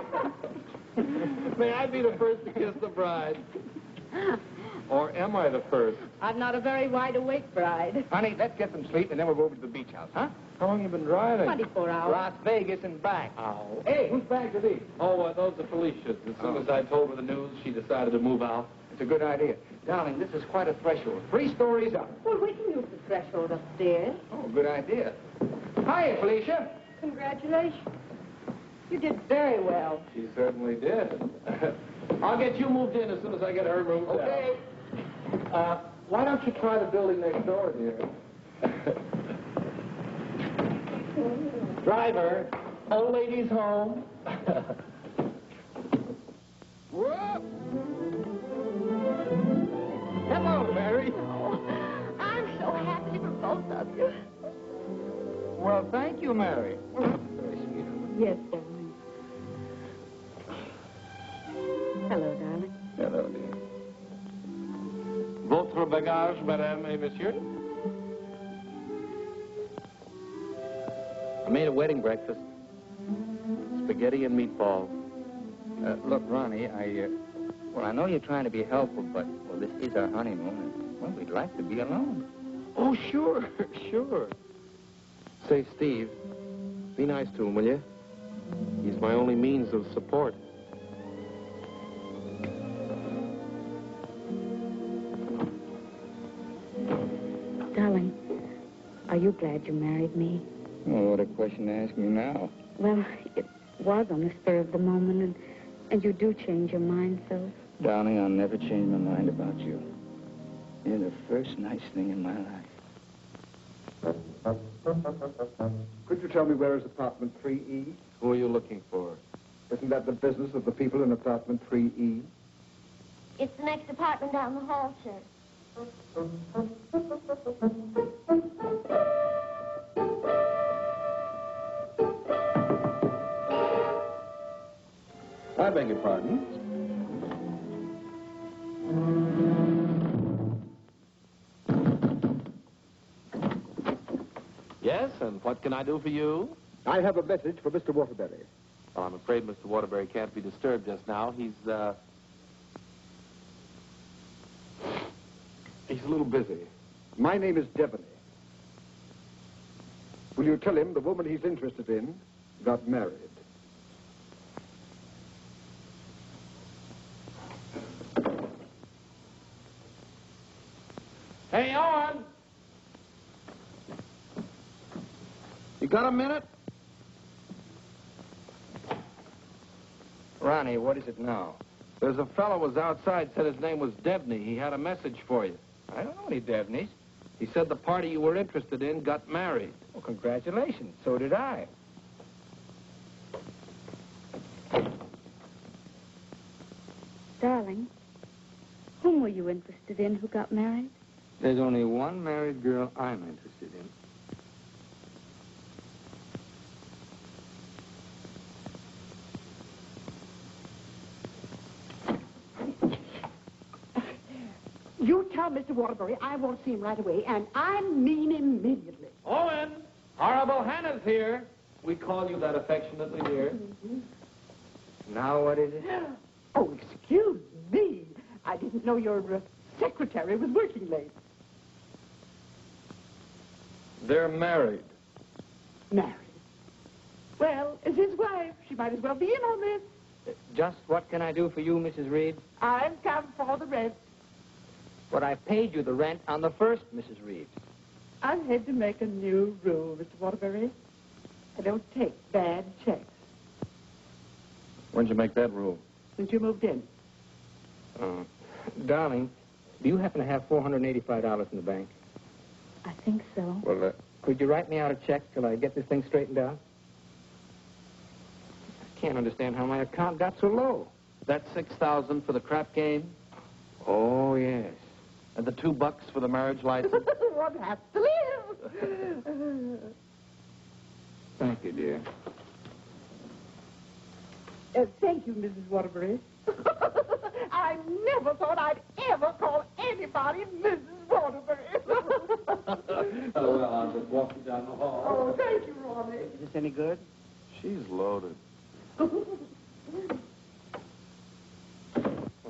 May I be the first to kiss the bride? Or am I the first? I'm not a very wide-awake bride. Honey, let's get some sleep and then we'll go over to the beach house, huh? How long you been riding? 24 hours. Las Vegas and back. Oh. Hey, whose bags are these? Oh, those are Felicia's. As soon as I told her the news, she decided to move out. It's a good idea. Darling, this is quite a threshold. 3 stories up. Well, we can use the threshold upstairs. Oh, good idea. Hi, Felicia. Congratulations. You did very well. She certainly did. I'll get you moved in as soon as I get her moved Okay. out. Why don't you try the building next door, dear? Driver, old lady's home. Whoa. Hello, Mary. Oh, I'm so happy for both of you. Well, thank you, Mary. Very sweet. Yes, darling. Hello, darling. Hello, dear. Votre bagage, madame et monsieur? I made a wedding breakfast. Spaghetti and meatballs. Look, Ronnie, well, I know you're trying to be helpful, but, well, this is our honeymoon, and, well, we'd like to be alone. Oh, sure, sure. Say, Steve, be nice to him, will you? He's my only means of support. Darling, are you glad you married me? Well, what a question to ask me now. Well, it was on the spur of the moment, and you do change your mind, so... Darling, I'll never change my mind about you. You're the first nice thing in my life. Could you tell me where is apartment 3E? Who are you looking for? Isn't that the business of the people in apartment 3E? It's the next apartment down the hall, sir. I beg your pardon? Yes, and what can I do for you? I have a message for Mr. Waterbury. Well, I'm afraid Mr. Waterbury can't be disturbed just now. He's a little busy. My name is Devaney. Will you tell him the woman he's interested in got married? Hey, Owen! You got a minute? Ronnie, what is it now? There's a fellow was outside, said his name was Debney. He had a message for you. I don't know any Devneys. He said the party you were interested in got married. Well, congratulations. So did I. Darling, whom were you interested in who got married? There's only one married girl I'm interested in. You tell Mr. Waterbury I won't see him right away, and I mean immediately. Owen! Horrible Hannah's here. We call you that affectionately, dear. Now what is it? Oh, excuse me. I didn't know your secretary was working late. They're married. Married? Well, as his wife, she might as well be in on this. Just what can I do for you, Mrs. Reed? I've come for the rent. But I paid you the rent on the first, Mrs. Reed. I've had to make a new rule, Mr. Waterbury. I don't take bad checks. When'd you make that rule? Since you moved in. Darling, do you happen to have $485 in the bank? I think so. Well, could you write me out a check till I get this thing straightened out? I can't understand how my account got so low. That $6,000 for the crap game? Oh, yes. And the $2 for the marriage license? One has to live. Thank you, dear. Thank you, Mrs. Waterbury. I never thought I'd ever call anybody Mrs. Waterbury. Oh, well, I'll just walk you down the hall. Oh, thank you, Ronnie. Is this any good? She's loaded. Well,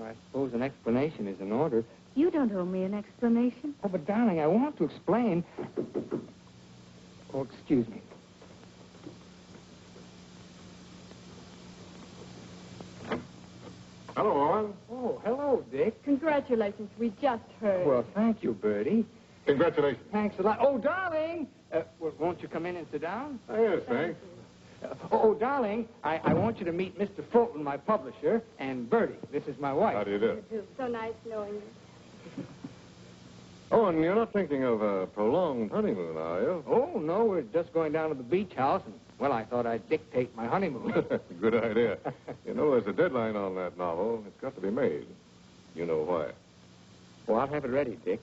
I suppose an explanation is in order. You don't owe me an explanation. Oh, but darling, I want to explain. Oh, excuse me. Hello, Owen. Oh, hello, Dick. Congratulations. We just heard. Well, thank you, Bertie. Congratulations. Thanks a lot. Oh, darling! Well, won't you come in and sit down? Yes, thanks. Oh, darling, I want you to meet Mr. Fulton, my publisher, and Bertie. This is my wife. How do you do? So nice knowing you. Owen, you're not thinking of a prolonged honeymoon, are you? Oh, no, we're just going down to the beach house, and, well, I thought I'd dictate my honeymoon. Good idea. You know, there's a deadline on that novel. It's got to be made. You know why. Well, I'll have it ready, Dick.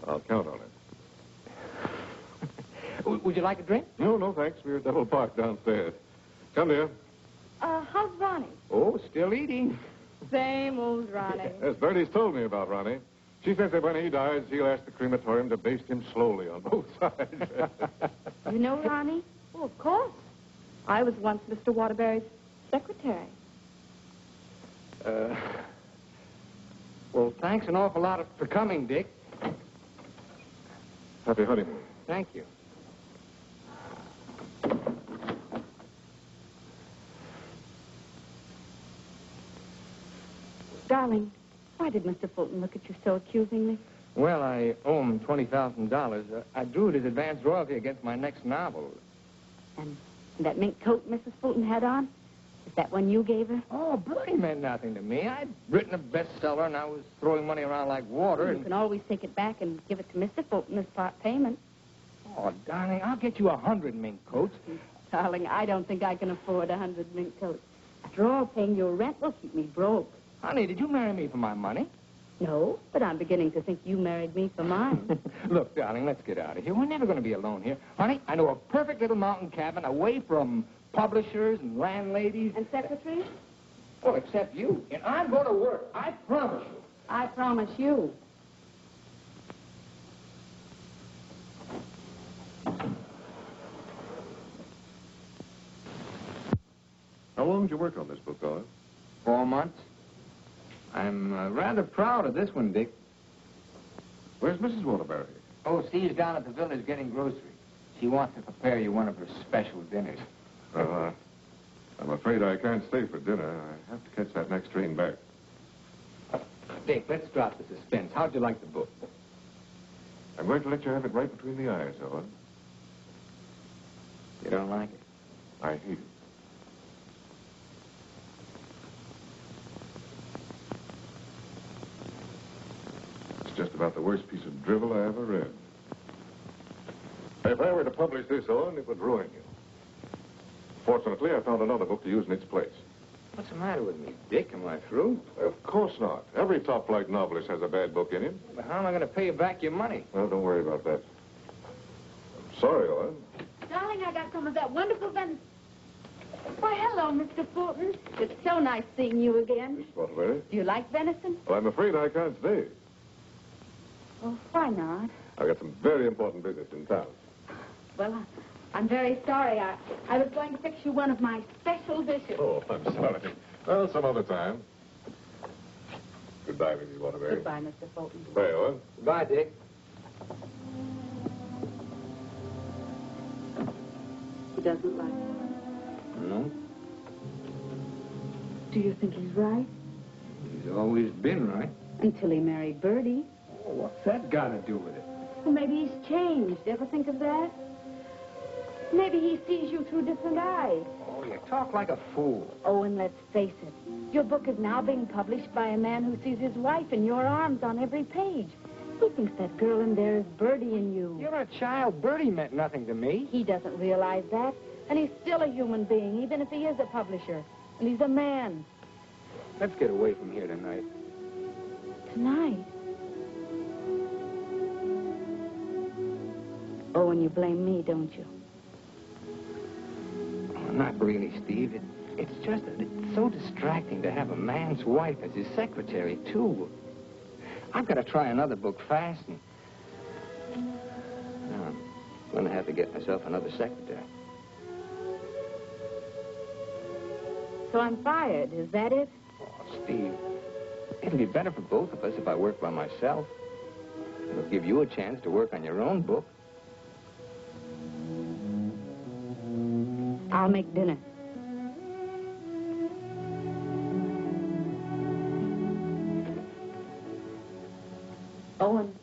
I'll count on it. Would you like a drink? No, no, thanks. We're double parked downstairs. Come, dear. How's Ronnie? Oh, still eating. Same old Ronnie. Yes, Bertie's told me about Ronnie. She says that when he dies, he'll ask the crematorium to baste him slowly on both sides. You know Ronnie? Oh, of course. I was once Mr. Waterbury's secretary. Well, thanks an awful lot for coming, Dick. Happy honeymoon. Thank you. Darling, why did Mr. Fulton look at you so accusingly? Well, I owe him $20,000. I drew it as advance royalty against my next novel. And that mink coat Mrs. Fulton had on, is that one you gave her? Oh, Bertie meant nothing to me. I'd written a bestseller, and I was throwing money around like water. You can always take it back and give it to Mr. Fulton as part payment. Oh, darling, I'll get you 100 mink coats. Darling, I don't think I can afford 100 mink coats. After all, paying your rent will keep me broke. Honey, did you marry me for my money? No, but I'm beginning to think you married me for mine. Look, darling, let's get out of here. We're never going to be alone here. Honey, I know a perfect little mountain cabin away from publishers and landladies. And secretaries? Well, except you. And I'm going to work. I promise you. I promise you. How long did you work on this book, Owen? 4 months. I'm rather proud of this one, Dick. Where's Mrs. Waterbury? Oh, Steve's down at the village getting groceries. She wants to prepare you one of her special dinners. Well, I'm afraid I can't stay for dinner. I have to catch that next train back. Dick, let's drop the suspense. How'd you like the book? I'm going to let you have it right between the eyes, Owen. You don't like it? I hate it. It's just about the worst piece of drivel I ever read. If I were to publish this, Owen, it would ruin you. Fortunately, I found another book to use in its place. What's the matter with me, Dick? Am I through? Of course not. Every top-flight novelist has a bad book in him. But how am I going to pay you back your money? Well, don't worry about that. I'm sorry, Owen. Darling, I got some of that wonderful venison. Why, hello, Mr. Fulton. It's so nice seeing you again. Miss Waterbury. Do you like venison? Well, I'm afraid I can't stay. Oh, why not? I've got some very important business in town. Well, I'm very sorry. I was going to fix you one of my special dishes. Oh, I'm sorry. Well, some other time. Goodbye, Mrs. Waterbury. Goodbye, Mr. Fulton. Goodbye, Owen. Goodbye, Dick. He doesn't like it. No? Do you think he's right? He's always been right. Until he married Bertie. Oh, what's that got to do with it? Well, maybe he's changed. Ever think of that? Maybe he sees you through different eyes. Oh, you talk like a fool. Oh, and let's face it. Your book is now being published by a man who sees his wife in your arms on every page. He thinks that girl in there is Bertie in you. You're a child. Bertie meant nothing to me. He doesn't realize that. And he's still a human being, even if he is a publisher. And he's a man. Let's get away from here tonight. Tonight? Oh, and you blame me, don't you? Oh, not really, Steve. It's just that it's so distracting to have a man's wife as his secretary, too. I've got to try another book fast, and I'm going to have to get myself another secretary. So I'm fired, is that it? Oh, Steve, it'll be better for both of us if I work by myself. It'll give you a chance to work on your own book. I'll make dinner. Owen,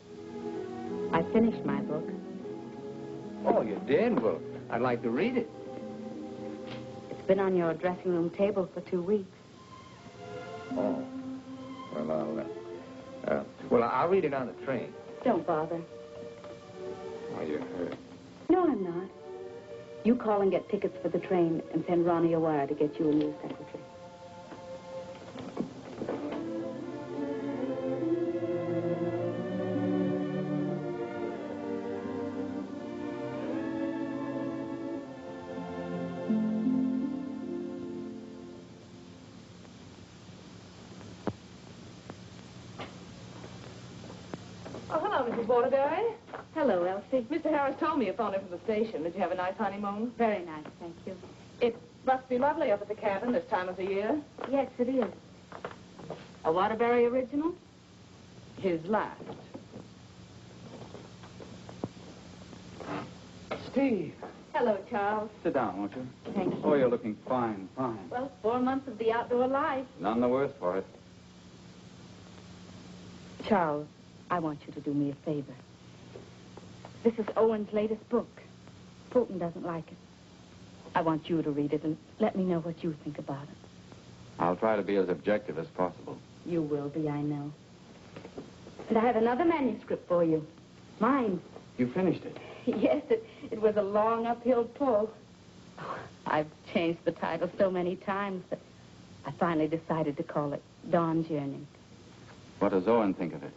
I finished my book. Oh, you did? Well, I'd like to read it. It's been on your dressing room table for 2 weeks. Oh. Well, I'll read it on the train. Don't bother. Oh, you're hurt. No, I'm not. You call and get tickets for the train and send Ronnie a wire to get you a new secretary. Oh, hello, Mrs. Waterbury. Hello, Elsie. Mr. Harris told me you phoned in from the station. Did you have a nice honeymoon? Very nice, thank you. It must be lovely up at the cabin this time of the year. Yes, it is. A Waterbury original? His last. Steve. Hello, Charles. Sit down, won't you? Thank you. Oh, you're looking fine, fine. Well, 4 months of the outdoor life. None the worse for it. Charles, I want you to do me a favor. This is Owen's latest book. Fulton doesn't like it. I want you to read it and let me know what you think about it. I'll try to be as objective as possible. You will be, I know. And I have another manuscript for you. Mine. You finished it? Yes, it was a long uphill pull. Oh, I've changed the title so many times that I finally decided to call it Dawn's Yearning. What does Owen think of it?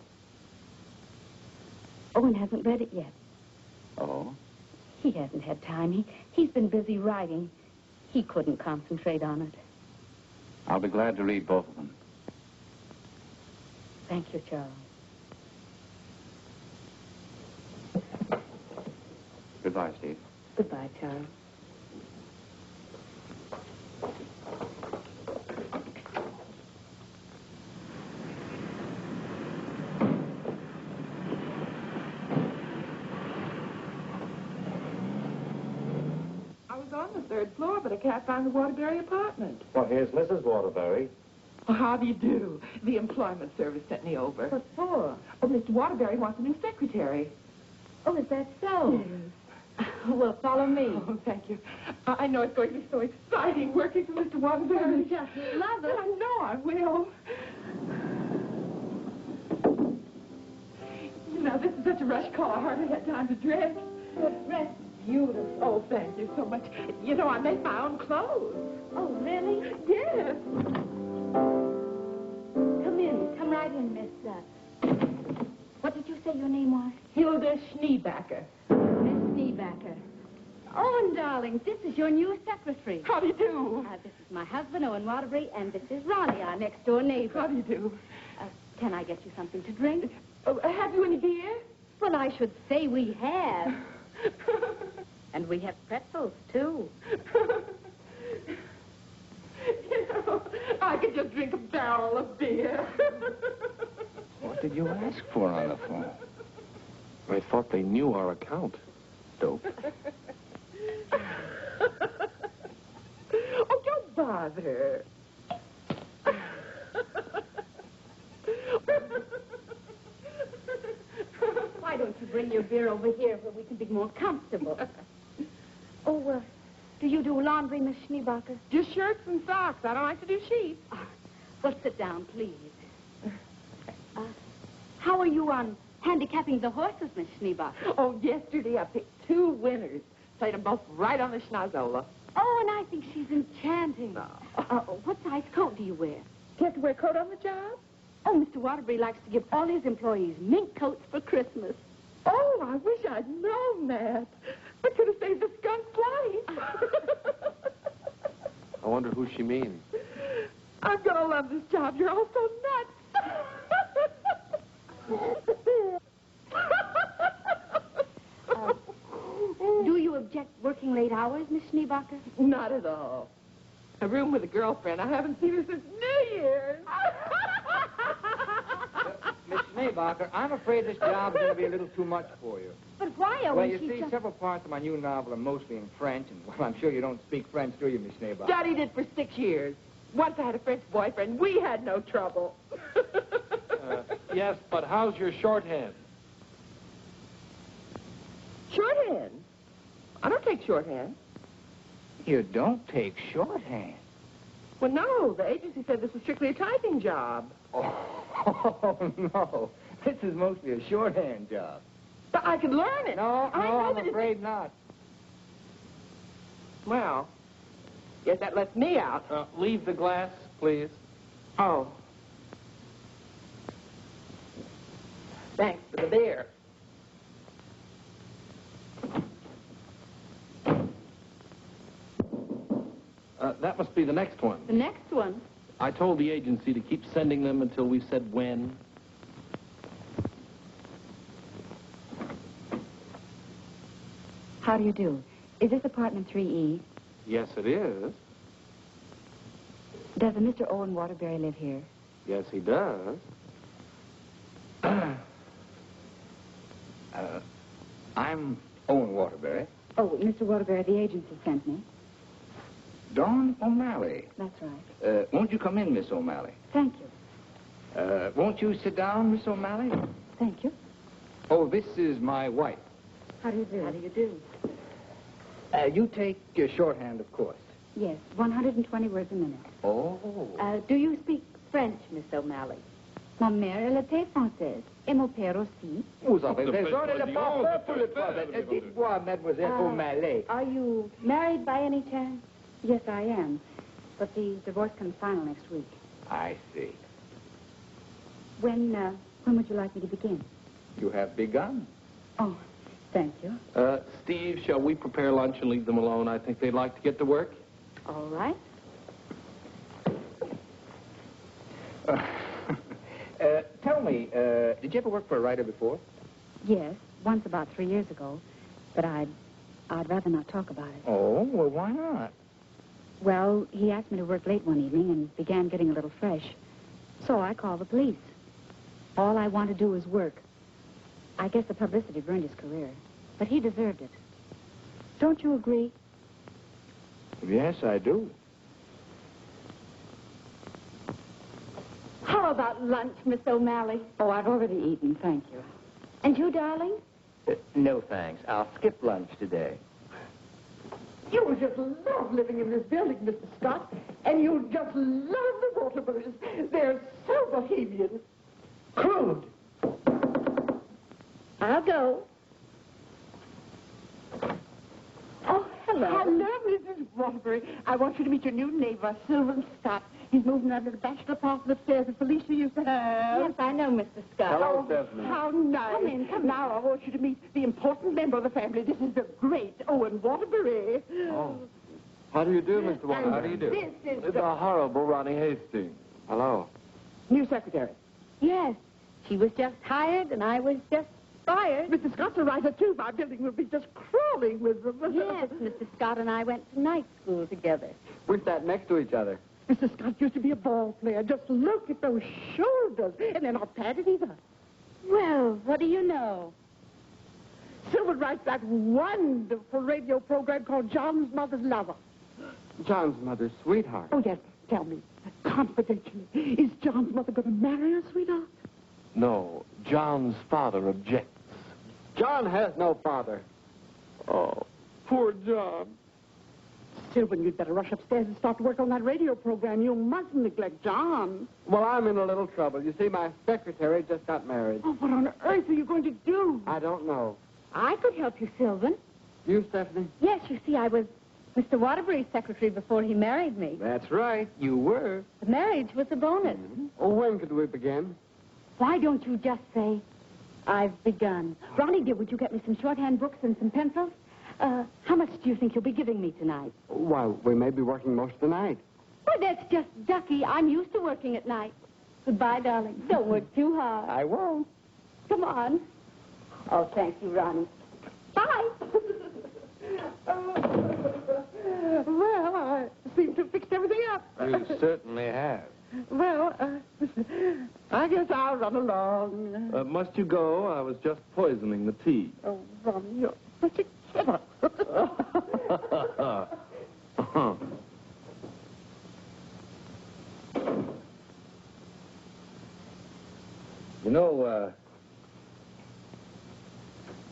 Owen hasn't read it yet. Oh? He hasn't had time. He's been busy writing. He couldn't concentrate on it. I'll be glad to read both of them. Thank you, Charles. Goodbye, Steve. Goodbye, Charles. I was on the 3rd floor, but I can't find the Waterbury apartment. Well, here's Mrs. Waterbury. Oh, how do you do? The employment service sent me over. What for? Oh, Mr. Waterbury wants a new secretary. Oh, is that so? Yes. Well, follow me. Oh, thank you. I know it's going to be so exciting working for Mr. Waterbury. Just love it. I know I will. You know, this is such a rush call. I hardly had time to dress. Dress beautiful. Oh, thank you so much. You know, I make my own clothes. Oh, really? Yes. Come in. Come right in, Miss. What did you say your name was? Hilda Schneebacker. Miss Schneebacker. Owen, darling, this is your new secretary. How do you do? This is my husband, Owen Waterbury, and this is Ronnie, our next-door neighbor. How do you do? Can I get you something to drink? Have you any beer? Well, I should say we have. And we have pretzels, too. You know, I could just drink a barrel of beer. What did you ask for on the phone? I thought they knew our account. Dope. Oh, don't bother. Why don't you bring your beer over here where we can be more comfortable? Oh, do you do laundry, Miss Schneebacher? Just shirts and socks. I don't like to do sheets. Well, sit down, please. How are you on handicapping the horses, Miss Schneebacher? Oh, yesterday I picked 2 winners. Played them both right on the schnozola. Oh, and I think she's enchanting. What size coat do you wear? Do you have to wear a coat on the job? Oh, Mr. Waterbury likes to give all his employees mink coats for Christmas. Oh, I wish I'd known that. I could have saved the skunk's life. I wonder who she means. I'm going to love this job. You're all so nuts. Do you object working late hours, Miss Schneebacher? Not at all. A room with a girlfriend. I haven't seen her since New Year's. Miss Schneebacher, I'm afraid this job's going to be a little too much for you. But why, Owen? Well, you see, several parts of my new novel are mostly in French, and, well, I'm sure you don't speak French, do you, Miss Schneebacher? Studied it for 6 years. Once I had a French boyfriend. We had no trouble. Yes, but how's your shorthand? Shorthand? I don't take shorthand. You don't take shorthand? Well, no. The agency said this was strictly a typing job. Oh, no. This is mostly a shorthand job. But I could learn it. I'm afraid not. Well, guess that lets me out. Leave the glass, please. Oh. Thanks for the beer. That must be the next one. The next one? I told the agency to keep sending them until we said when. How do you do? Is this apartment 3E? Yes, it is. Does a Mr. Owen Waterbury live here? Yes, he does. I'm Owen Waterbury. Oh, Mr. Waterbury, the agency sent me. Dawn O'Malley. That's right. Won't you come in, Miss O'Malley? Thank you. Won't you sit down, Miss O'Malley? Thank you. Oh, this is my wife. How do you do? How do you do? You take your shorthand, of course. Yes, 120 words a minute. Oh. Do you speak French, Miss O'Malley? Mon mère, elle était française. Et mon père aussi. Vous avez raison de ne pas faire pour le problème. Dites-moi, Mademoiselle O'Malley. Are you married by any chance? Yes, I am. But the divorce comes final next week. I see. When would you like me to begin? You have begun. Oh, thank you. Steve, shall we prepare lunch and leave them alone? I think they'd like to get to work. All right. Tell me, did you ever work for a writer before? Yes, once about 3 years ago. But I'd rather not talk about it. Oh, well, why not? Well, he asked me to work late one evening and began getting a little fresh. So I called the police. All I want to do is work. I guess the publicity ruined his career. But he deserved it. Don't you agree? Yes, I do. How about lunch, Miss O'Malley? Oh, I've already eaten, thank you. And you, darling? No, thanks. I'll skip lunch today. You will just love living in this building, Mr. Scott. And you'll just love the Waterburys. They're so bohemian. Crude. I'll go. Oh, hello. Hello, Mrs. Waterbury. I want you to meet your new neighbor, Sylvan Scott. He's moving out of the bachelor apartment upstairs that Felicia used to have. Yes, I know, Mr. Scott. Hello, Stephanie. How nice. Come in, come now, I want you to meet the important member of the family. This is the great Owen Waterbury. Oh. How do you do, Mr. Waterbury? And How do you do? This is It's a horrible Ronnie Hastings. Hello. new secretary. Yes, she was just hired and I was just fired. Mr. Scott's a writer, too. My building will be just crawling with them. Yes, Mr. Scott and I went to night school together. We sat next to each other. Mr. Scott used to be a ball player. Just look at those shoulders. And they're not padded either. Well, what do you know? Sylvan writes that wonderful radio program called John's Mother's Lover. John's mother's sweetheart. Oh, yes. Tell me, confidentially, is John's mother going to marry her, sweetheart? No, John's father objects. John has no father. Oh, poor John. Sylvan, you'd better rush upstairs and start to work on that radio program. You mustn't neglect John. Well, I'm in a little trouble. You see, my secretary just got married. Oh, what on earth are you going to do? I don't know. I could help you, Sylvan. You, Stephanie? Yes, you see, I was Mr. Waterbury's secretary before he married me. That's right. You were. The marriage was a bonus. Mm-hmm. Oh, when could we begin? Why don't you just say, I've begun? Ronnie, dear, would you get me some shorthand books and some pencils? How much do you think you'll be giving me tonight? Why, we may be working most of the night. Well, that's just ducky. I'm used to working at night. Goodbye, darling. Don't work too hard. I won't. Come on. Oh, thank you, Ronnie. Bye. Well, I seem to have fixed everything up. You certainly have. Well, I guess I'll run along. Must you go? I was just poisoning the tea. Oh, Ronnie, you're such a kidder. You know,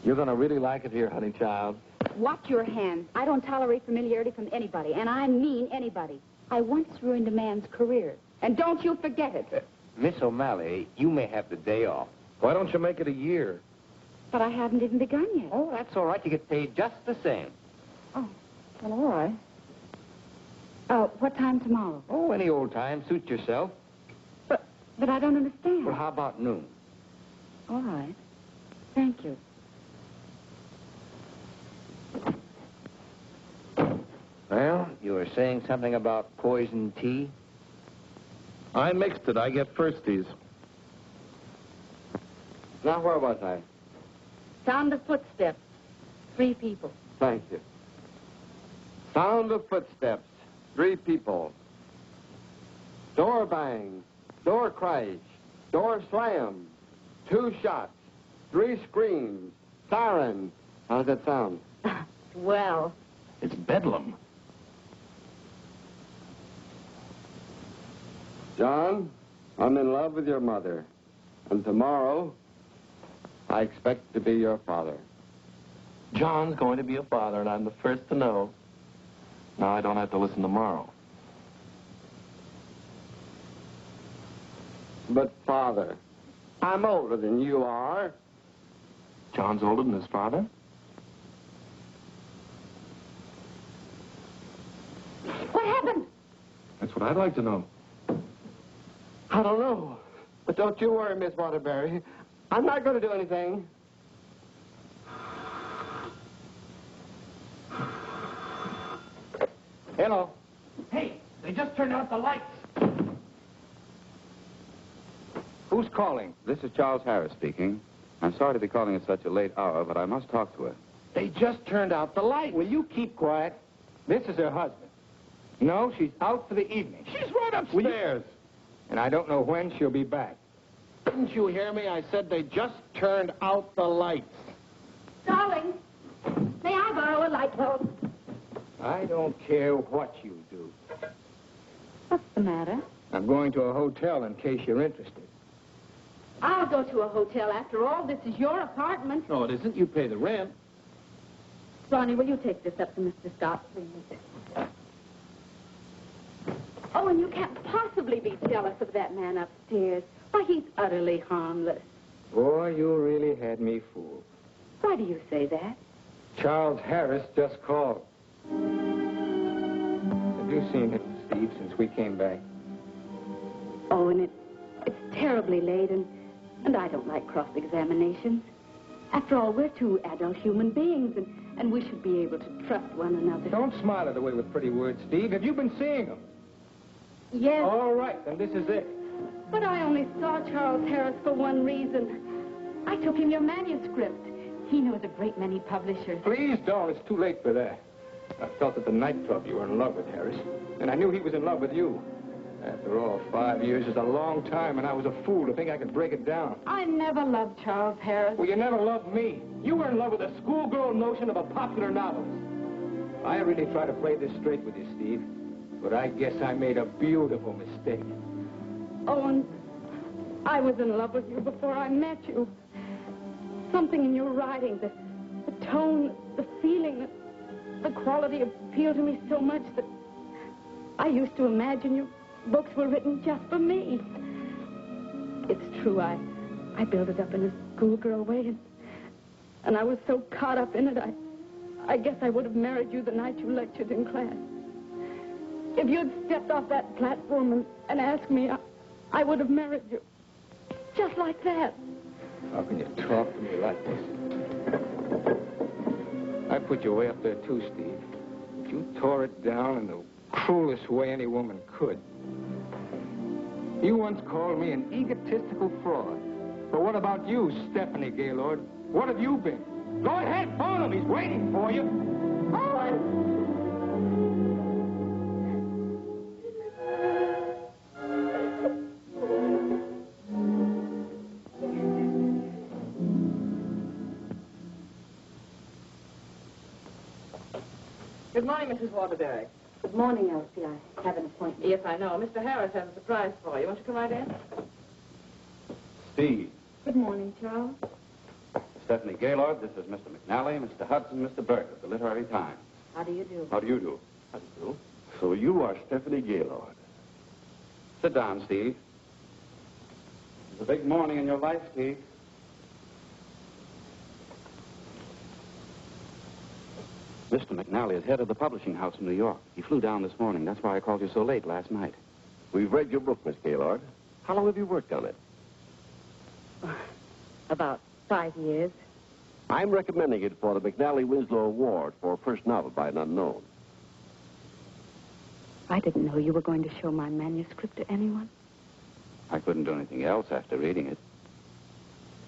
you're going to really like it here, honey child. Watch your hands. I don't tolerate familiarity from anybody, and I mean anybody. I once ruined a man's career, and don't you forget it. Miss O'Malley, you may have the day off. Why don't you make it a year? But I haven't even begun yet. Oh, that's all right. You get paid just the same. Oh, well, all right. What time tomorrow? Oh, any old time. Suit yourself. But I don't understand. Well, how about noon? All right. Thank you. Well, you were saying something about poison tea? I mixed it. I get firsties. Now, where was I? Sound of footsteps. 3 people. Thank you. Sound of footsteps. 3 people. Door bang. Door crash. Door slam. 2 shots. 3 screams. Siren. How does that sound? Well. It's bedlam. John, I'm in love with your mother. And tomorrow, I expect to be your father. John's going to be a father, and I'm the first to know. Now I don't have to listen tomorrow. But, Father, I'm older than you are. John's older than his father? What happened? That's what I'd like to know. I don't know. But don't you worry, Miss Waterbury. I'm not going to do anything. Hello. Hey, they just turned out the lights. Who's calling? This is Charles Harris speaking. I'm sorry to be calling at such a late hour, but I must talk to her. They just turned out the lights. Will you keep quiet? This is her husband. No, she's out for the evening. She's right upstairs. And I don't know when she'll be back. Didn't you hear me? I said they just turned out the lights. Darling, may I borrow a light bulb? I don't care what you do. What's the matter? I'm going to a hotel in case you're interested. I'll go to a hotel. After all, this is your apartment. No, it isn't. You pay the rent. Ronnie, will you take this up to Mr. Scott, please? Oh, and you can't possibly be jealous of that man upstairs. Why, he's utterly harmless. Boy, you really had me fooled. Why do you say that? Charles Harris just called. Have you seen him, Steve, since we came back? Oh, and it's terribly late, and I don't like cross-examinations. After all, we're two adult human beings, and we should be able to trust one another. Don't smile it away with pretty words, Steve. Have you been seeing him? Yes. All right, then this is it. But I only saw Charles Harris for one reason. I took him your manuscript. He knows a great many publishers. Please don't. It's too late for that. I felt at the nightclub you were in love with Harris, and I knew he was in love with you. After all, 5 years is a long time, and I was a fool to think I could break it down. I never loved Charles Harris. Well, you never loved me. You were in love with a schoolgirl notion of a popular novelist. I really try to play this straight with you, Steve, but I guess I made a beautiful mistake. Owen, I was in love with you before I met you. Something in your writing, the tone, the feeling, the quality appealed to me so much that I used to imagine your books were written just for me. It's true, I built it up in a schoolgirl way, and I was so caught up in it, I guess I would have married you the night you lectured in class. If you'd stepped off that platform and asked me, I would have married you. Just like that. How can you talk to me like this? I put you way up there, too, Steve. But you tore it down in the cruelest way any woman could. You once called me an egotistical fraud. But what about you, Stephanie Gaylord? What have you been? Go ahead, phone him. He's waiting for you. Owen! Good morning, Mrs. Waterbury. Good morning, Elsie. I have an appointment. Yes, I know. Mr. Harris has a surprise for you. Won't you come right in? Steve. Good morning, Charles. Stephanie Gaylord, this is Mr. McNally, Mr. Hudson, Mr. Burke of the Literary Times. How do you do? How do you do? How do you do? So you are Stephanie Gaylord. Sit down, Steve. It's a big morning in your life, Steve. Mr. McNally is head of the publishing house in New York. He flew down this morning. That's why I called you so late last night. We've read your book, Miss Gaylord. How long have you worked on it? About 5 years. I'm recommending it for the McNally Winslow Award for first novel by an unknown. I didn't know you were going to show my manuscript to anyone. I couldn't do anything else after reading it.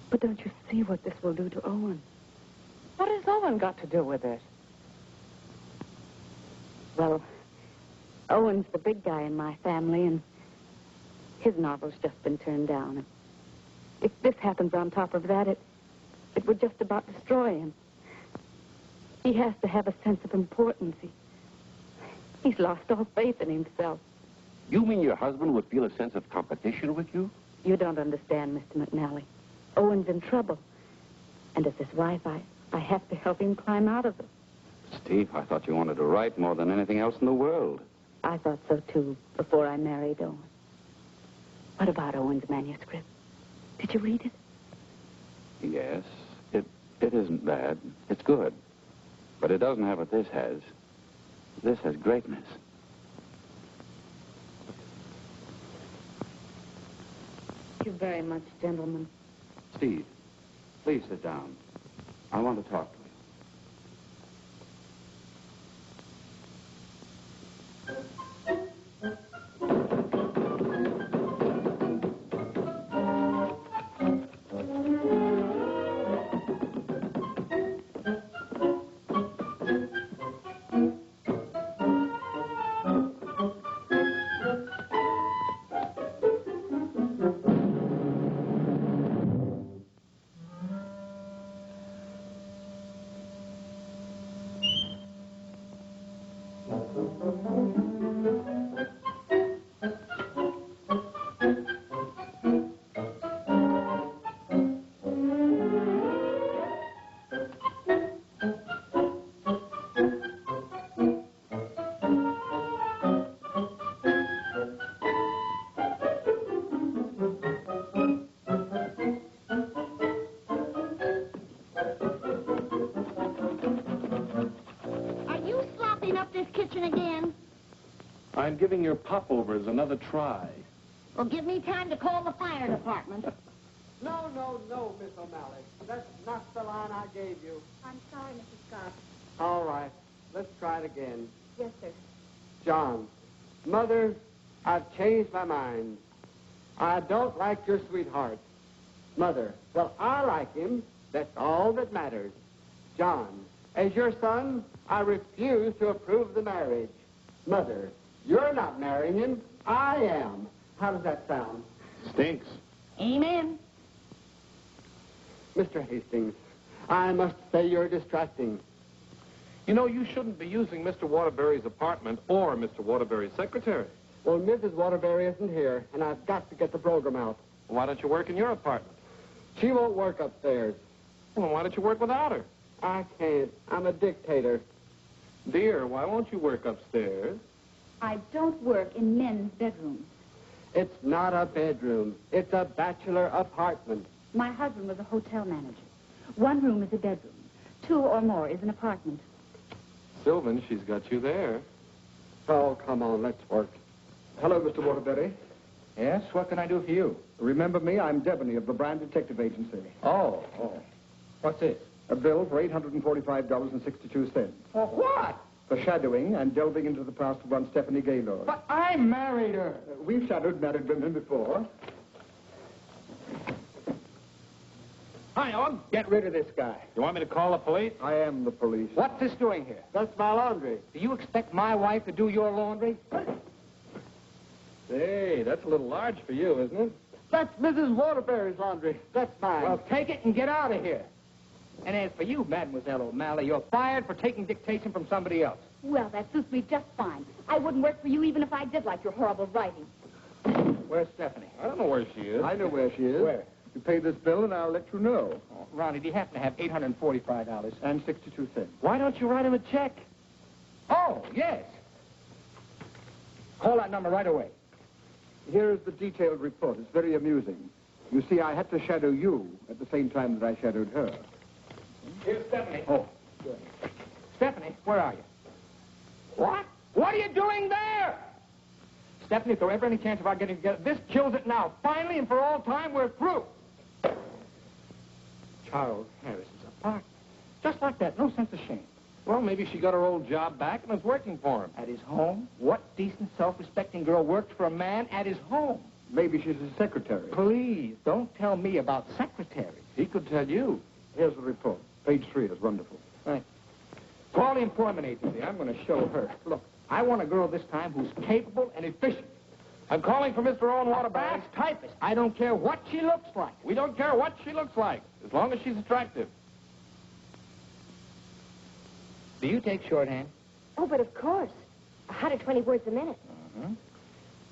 But don't you see what this will do to Owen? What has Owen got to do with it? Well, Owen's the big guy in my family, and his novel's just been turned down. And if this happens on top of that, it would just about destroy him. He has to have a sense of importance. He's lost all faith in himself. You mean your husband would feel a sense of competition with you? You don't understand, Mr. McNally. Owen's in trouble. And as his wife, I have to help him climb out of it. Steve, I thought you wanted to write more than anything else in the world. I thought so, too, before I married Owen. What about Owen's manuscript? Did you read it? Yes, it isn't bad. It's good. But it doesn't have what this has. This has greatness. Thank you very much, gentlemen. Steve, please sit down. I want to talk to you. I'm giving your popovers another try. Well, give me time to call the fire department. No, Miss O'Malley. That's not the line I gave you. I'm sorry, Mrs. Scott. All right. Let's try it again. Yes, sir. John, Mother, I've changed my mind. I don't like your sweetheart. Mother, well, I like him. That's all that matters. John, as your son, I refuse to approve the marriage. Mother, you're not marrying him. I am. How does that sound? Stinks. Amen. Mr. Hastings, I must say you're distracting. You know, you shouldn't be using Mr. Waterbury's apartment or Mr. Waterbury's secretary. Well, Mrs. Waterbury isn't here, and I've got to get the program out. Why don't you work in your apartment? She won't work upstairs. Well, why don't you work without her? I can't. I'm a dictator. Dear, why won't you work upstairs? I don't work in men's bedrooms. It's not a bedroom. It's a bachelor apartment. My husband was a hotel manager. One room is a bedroom. Two or more is an apartment. Sylvan, she's got you there. Oh, come on, let's work. Hello, Mr. Waterbury. Yes, what can I do for you? Remember me? I'm Devaney of the Brand Detective Agency. Oh. What's this? A bill for $845.62. For what? For shadowing and delving into the past of one Stephanie Gaylord. But I married her. We've shadowed married women before. Hi, Owen. Get rid of this guy. You want me to call the police? I am the police. What's this doing here? That's my laundry. Do you expect my wife to do your laundry? Hey, that's a little large for you, isn't it? That's Mrs. Waterbury's laundry. That's mine. Well, take it and get out of here. And as for you, Mademoiselle O'Malley, you're fired for taking dictation from somebody else. Well, that suits me just fine. I wouldn't work for you even if I did like your horrible writing. Where's Stephanie? I don't know where she is. I know where she is. Where? You pay this bill and I'll let you know. Oh, Ronnie, do you happen to have $845? And 62 cents. Why don't you write him a check? Oh, yes. Call that number right away. Here's the detailed report. It's very amusing. You see, I had to shadow you at the same time that I shadowed her. Here's Stephanie. Oh, good. Stephanie, where are you? What? What are you doing there? Stephanie, if there were ever any chance of our getting together, this kills it now. Finally and for all time, we're through. Charles Harris's apartment. Just like that, no sense of shame. Well, maybe she got her old job back and is working for him. At his home? What decent, self-respecting girl works for a man at his home? Maybe she's his secretary. Please, don't tell me about secretaries. He could tell you. Here's the report. Page 3 is wonderful. Right. Call the employment agency. I'm going to show her. Look, I want a girl this time who's capable and efficient. I'm calling for Mr. Owen Waterbury. Fast typist. I don't care what she looks like. We don't care what she looks like, as long as she's attractive. Do you take shorthand? Oh, but of course. 120 words a minute. Uh-huh.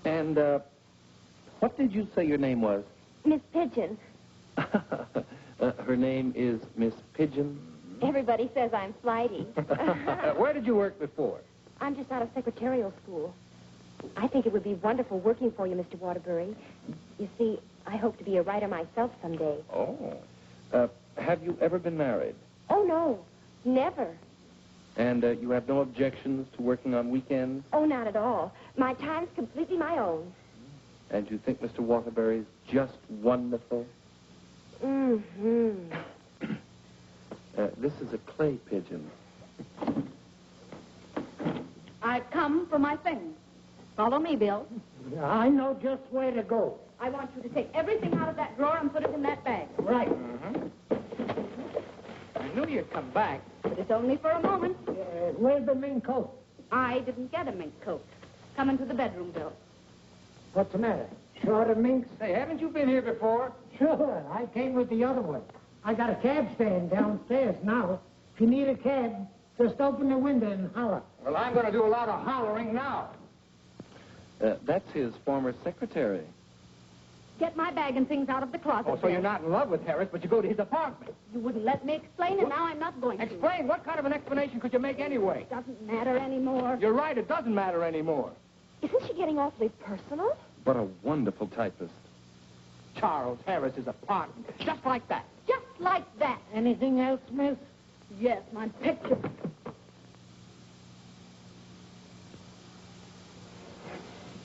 And, what did you say your name was? Miss Pigeon. Her name is Miss Pigeon? Everybody says I'm flighty. Where did you work before? I'm just out of secretarial school. I think it would be wonderful working for you, Mr. Waterbury. You see, I hope to be a writer myself someday. Oh. Have you ever been married? Oh, no. Never. And you have no objections to working on weekends? Oh, not at all. My time's completely my own. And you think Mr. Waterbury's just wonderful? Mm-hmm. This is a clay pigeon. I've come for my things. Follow me, Bill. I know just where to go. I want you to take everything out of that drawer and put it in that bag. Right. I knew you'd come back. But it's only for a moment. Where's the mink coat? I didn't get a mink coat. Come into the bedroom, Bill. What's the matter? Short of minks? Say, haven't you been here before? Sure. I came with the other one. I got a cab stand downstairs now. If you need a cab, just open the window and holler. Well, I'm going to do a lot of hollering now. That's his former secretary. Get my bag and things out of the closet. Oh, so you're not in love with Harris, but you go to his apartment. You wouldn't let me explain, and now I'm not going to. Explain? What kind of an explanation could you make anyway? Doesn't matter anymore. You're right, it doesn't matter anymore. Isn't she getting awfully personal? What a wonderful typist. Charles Harris's apartment. Just like that. Just like that. Anything else, miss? Yes, my picture.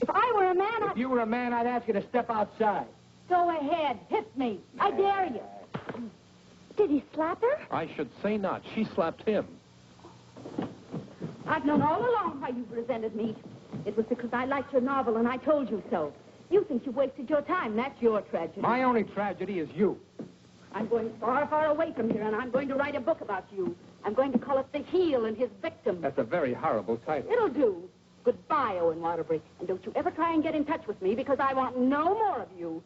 If I were a man, If you were a man, I'd ask you to step outside. Go ahead, hit me. I dare you. Did he slap her? I should say not. She slapped him. I've known all along why you've resented me. It was because I liked your novel, and I told you so. You think you've wasted your time. That's your tragedy. My only tragedy is you. I'm going far, far away from here, and I'm going to write a book about you. I'm going to call it The Heel and His Victim. That's a very horrible title. It'll do. Goodbye, Owen Waterbury. And don't you ever try and get in touch with me, because I want no more of you.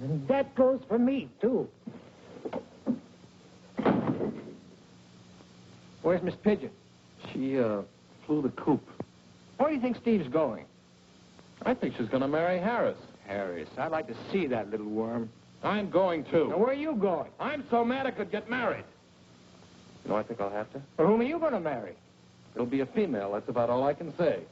And that goes for me, too. Where's Miss Pigeon? She, flew the coop. Where do you think Steve's going? I think she's going to marry Harris. Harris. I'd like to see that little worm. I'm going to. Now, where are you going? I'm so mad I could get married. You know, I think I'll have to. Well, whom are you going to marry? It'll be a female. That's about all I can say.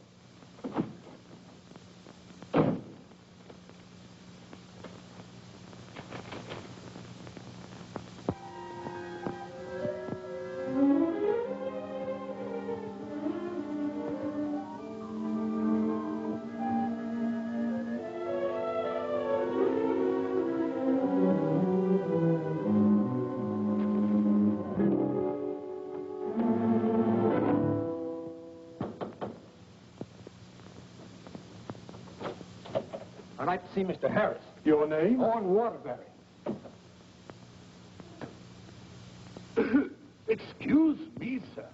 I'd like to see Mr. Harris. Your name? Owen Waterbury. Excuse me, sir.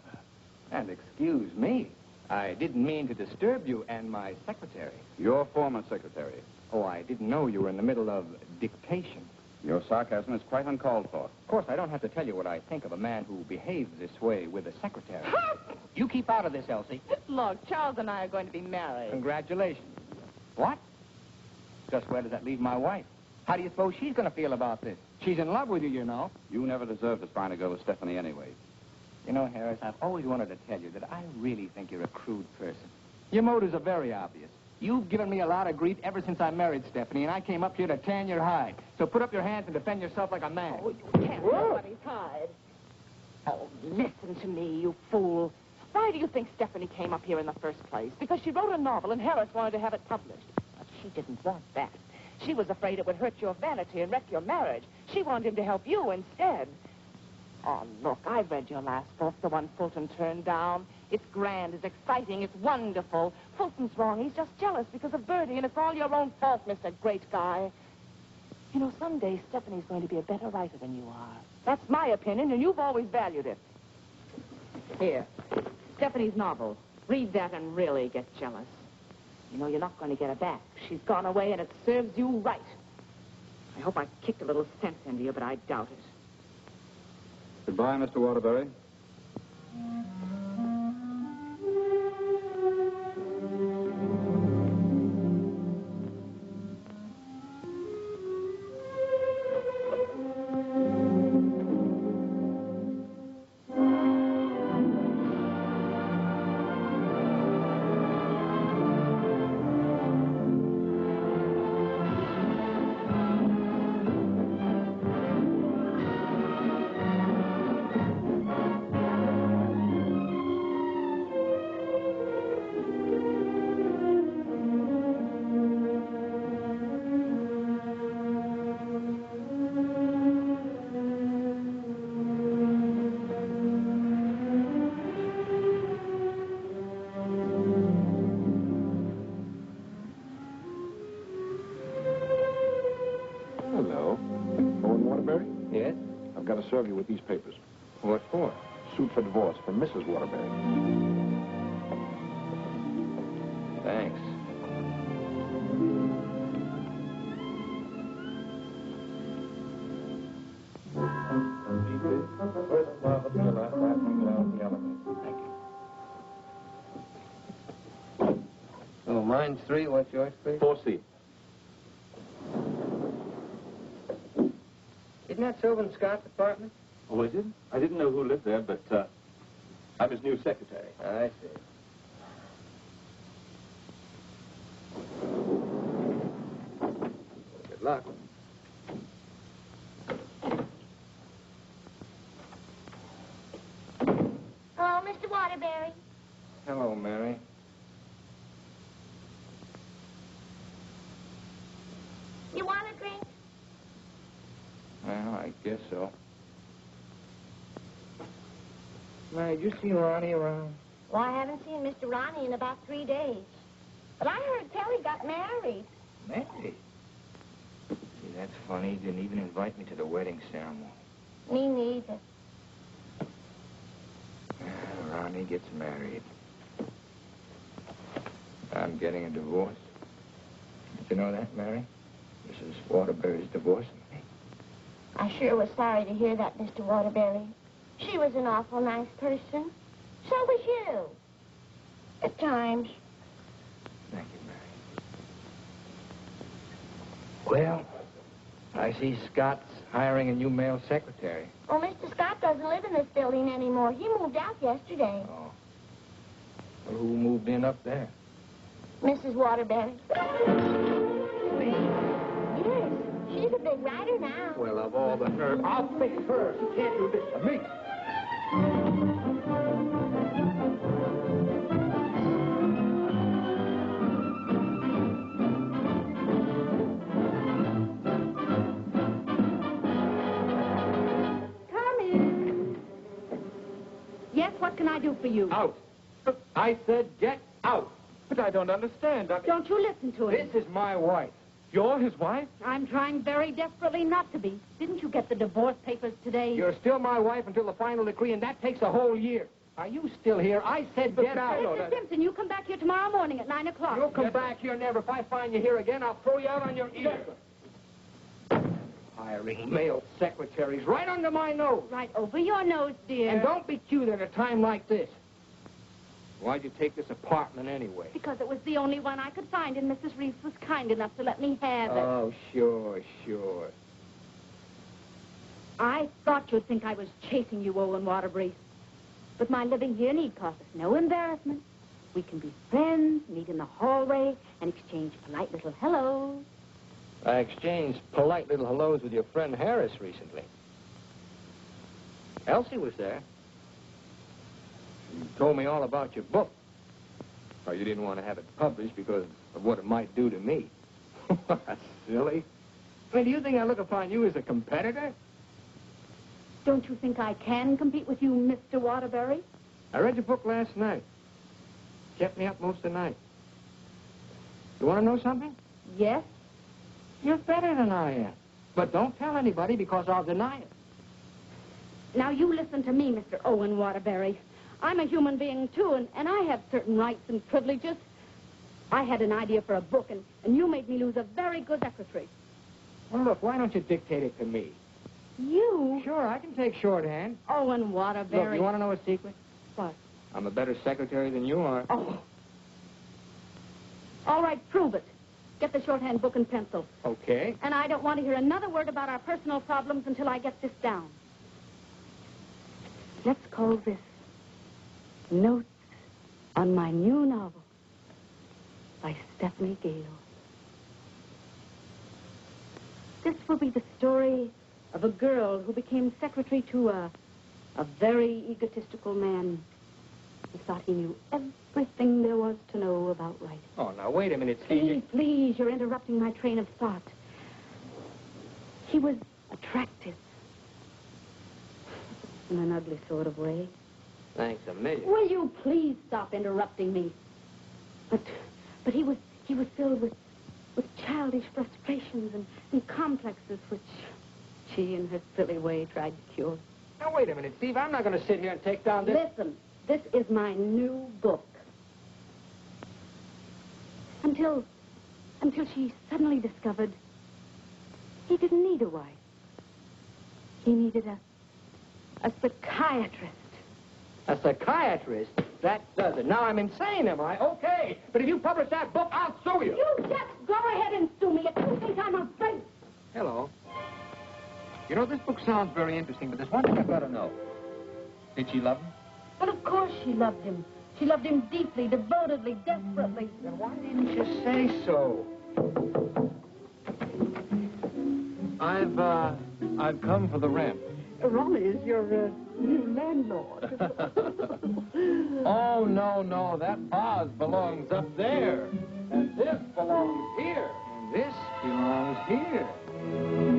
And excuse me. I didn't mean to disturb you and my secretary. Your former secretary. Oh, I didn't know you were in the middle of dictation. Your sarcasm is quite uncalled for. Of course, I don't have to tell you what I think of a man who behaves this way with a secretary. You keep out of this, Elsie. Look, Charles and I are going to be married. Congratulations. What? Just where does that leave my wife? How do you suppose she's going to feel about this? She's in love with you, you know. You never deserved to find a girl with Stephanie anyway. You know, Harris, I've always wanted to tell you that I really think you're a crude person. Your motives are very obvious. You've given me a lot of grief ever since I married Stephanie, and I came up here to tan your hide. So put up your hands and defend yourself like a man. Oh, you can't nobody's hide. Oh, listen to me, you fool. Why do you think Stephanie came up here in the first place? Because she wrote a novel and Harris wanted to have it published. But she didn't want that. She was afraid it would hurt your vanity and wreck your marriage. She wanted him to help you instead. Oh, look, I've read your last book, the one Fulton turned down. It's grand, it's exciting, it's wonderful. Fulton's wrong. He's just jealous because of Bertie, and it's all your own fault, Mr. Great Guy. You know, someday Stephanie's going to be a better writer than you are. That's my opinion, and you've always valued it. Here, Stephanie's novel. Read that and really get jealous. You know, you're not going to get her back. She's gone away, and it serves you right. I hope I kicked a little sense into you, but I doubt it. Goodbye, Mr. Waterbury. Waterbury? Yes? I've got to serve you with these papers. What for? Suit for divorce for Mrs. Waterbury. Thanks. Oh, mine's 3. What's yours, please? 4C. Isn't that Sylvan Scott's apartment? Oh, is it? I didn't know who lived there, but I'm his new secretary. I see. Good luck. Oh, Mr. Waterbury. Hello, Mary. You want a drink? Well, I guess so. Mary, did you see Ronnie around? Well, I haven't seen Mr. Ronnie in about 3 days. But I heard Terry got married. Married? See, that's funny. He didn't even invite me to the wedding ceremony. Me neither. Ronnie gets married. I'm getting a divorce. Did you know that, Mary? Mrs. Waterbury's divorcing me. I sure was sorry to hear that, Mr. Waterbury. She was an awful nice person. So was you. At times. Thank you, Mary. Well, I see Scott's hiring a new male secretary. Oh, Mr. Scott doesn't live in this building anymore. He moved out yesterday. Oh. Well, who moved in up there? Mrs. Waterbury. Yes, she's a big writer now. Well, of all the nerve, I'll fix her. She can't do this to me. Come in. Yes, what can I do for you? Out. I said get out. But I don't understand. Don't you listen to him. This is my wife. You're his wife? I'm trying very desperately not to be. Didn't you get the divorce papers today? You're still my wife until the final decree, and that takes a whole year. Are you still here? I said get out. Mr. Simpson, you come back here tomorrow morning at 9 o'clock. You'll come back here never. If I find you here again, I'll throw you out on your ear. Hiring male secretaries right under my nose. Right over your nose, dear. And don't be cute at a time like this. Why'd you take this apartment anyway? Because it was the only one I could find, and Mrs. Reeves was kind enough to let me have it. Oh, sure, sure. I thought you'd think I was chasing you, Owen Waterbury. But my living here need cause us no embarrassment. We can be friends, meet in the hallway, and exchange polite little hellos. I exchanged polite little hellos with your friend Harris recently. Elsie was there. You told me all about your book. Oh, you didn't want to have it published because of what it might do to me. That's silly. I mean, do you think I look upon you as a competitor? Don't you think I can compete with you, Mr. Waterbury? I read your book last night. Kept me up most of the night. You want to know something? Yes. You're better than I am. But don't tell anybody because I'll deny it. Now, you listen to me, Mr. Owen Waterbury. I'm a human being, too, and I have certain rights and privileges. I had an idea for a book, and you made me lose a very good secretary. Well, look, why don't you dictate it to me? You? Sure, I can take shorthand. Owen Waterbury. Look, you want to know a secret? What? I'm a better secretary than you are. Oh. All right, prove it. Get the shorthand book and pencil. Okay. And I don't want to hear another word about our personal problems until I get this down. Let's call this Notes on My New Novel by Stephanie Gale. This will be the story of a girl who became secretary to a very egotistical man who thought he knew everything there was to know about writing. Oh, now, wait a minute, Please, please, you're interrupting my train of thought. He was attractive in an ugly sort of way. Thanks a million. Will you please stop interrupting me? But he was filled with childish frustrations and complexes which she, in her silly way, tried to cure. Now, wait a minute, Steve. I'm not going to sit here and take down this... Listen, this is my new book. Until she suddenly discovered he didn't need a wife. He needed a psychiatrist. A psychiatrist? That does it. Now I'm insane, am I? Okay. But if you publish that book, I'll sue you. You just go ahead and sue me if you think I'm afraid. Hello. You know, this book sounds very interesting, but there's one thing I've got to know. Did she love him? Well, of course she loved him. She loved him deeply, devotedly, desperately. Then why didn't you say so? I've come for the rent. Raleigh is your new landlord. Oh, no, that vase belongs up there. And this belongs here. And this belongs here.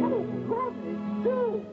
Oh, Raleigh, do.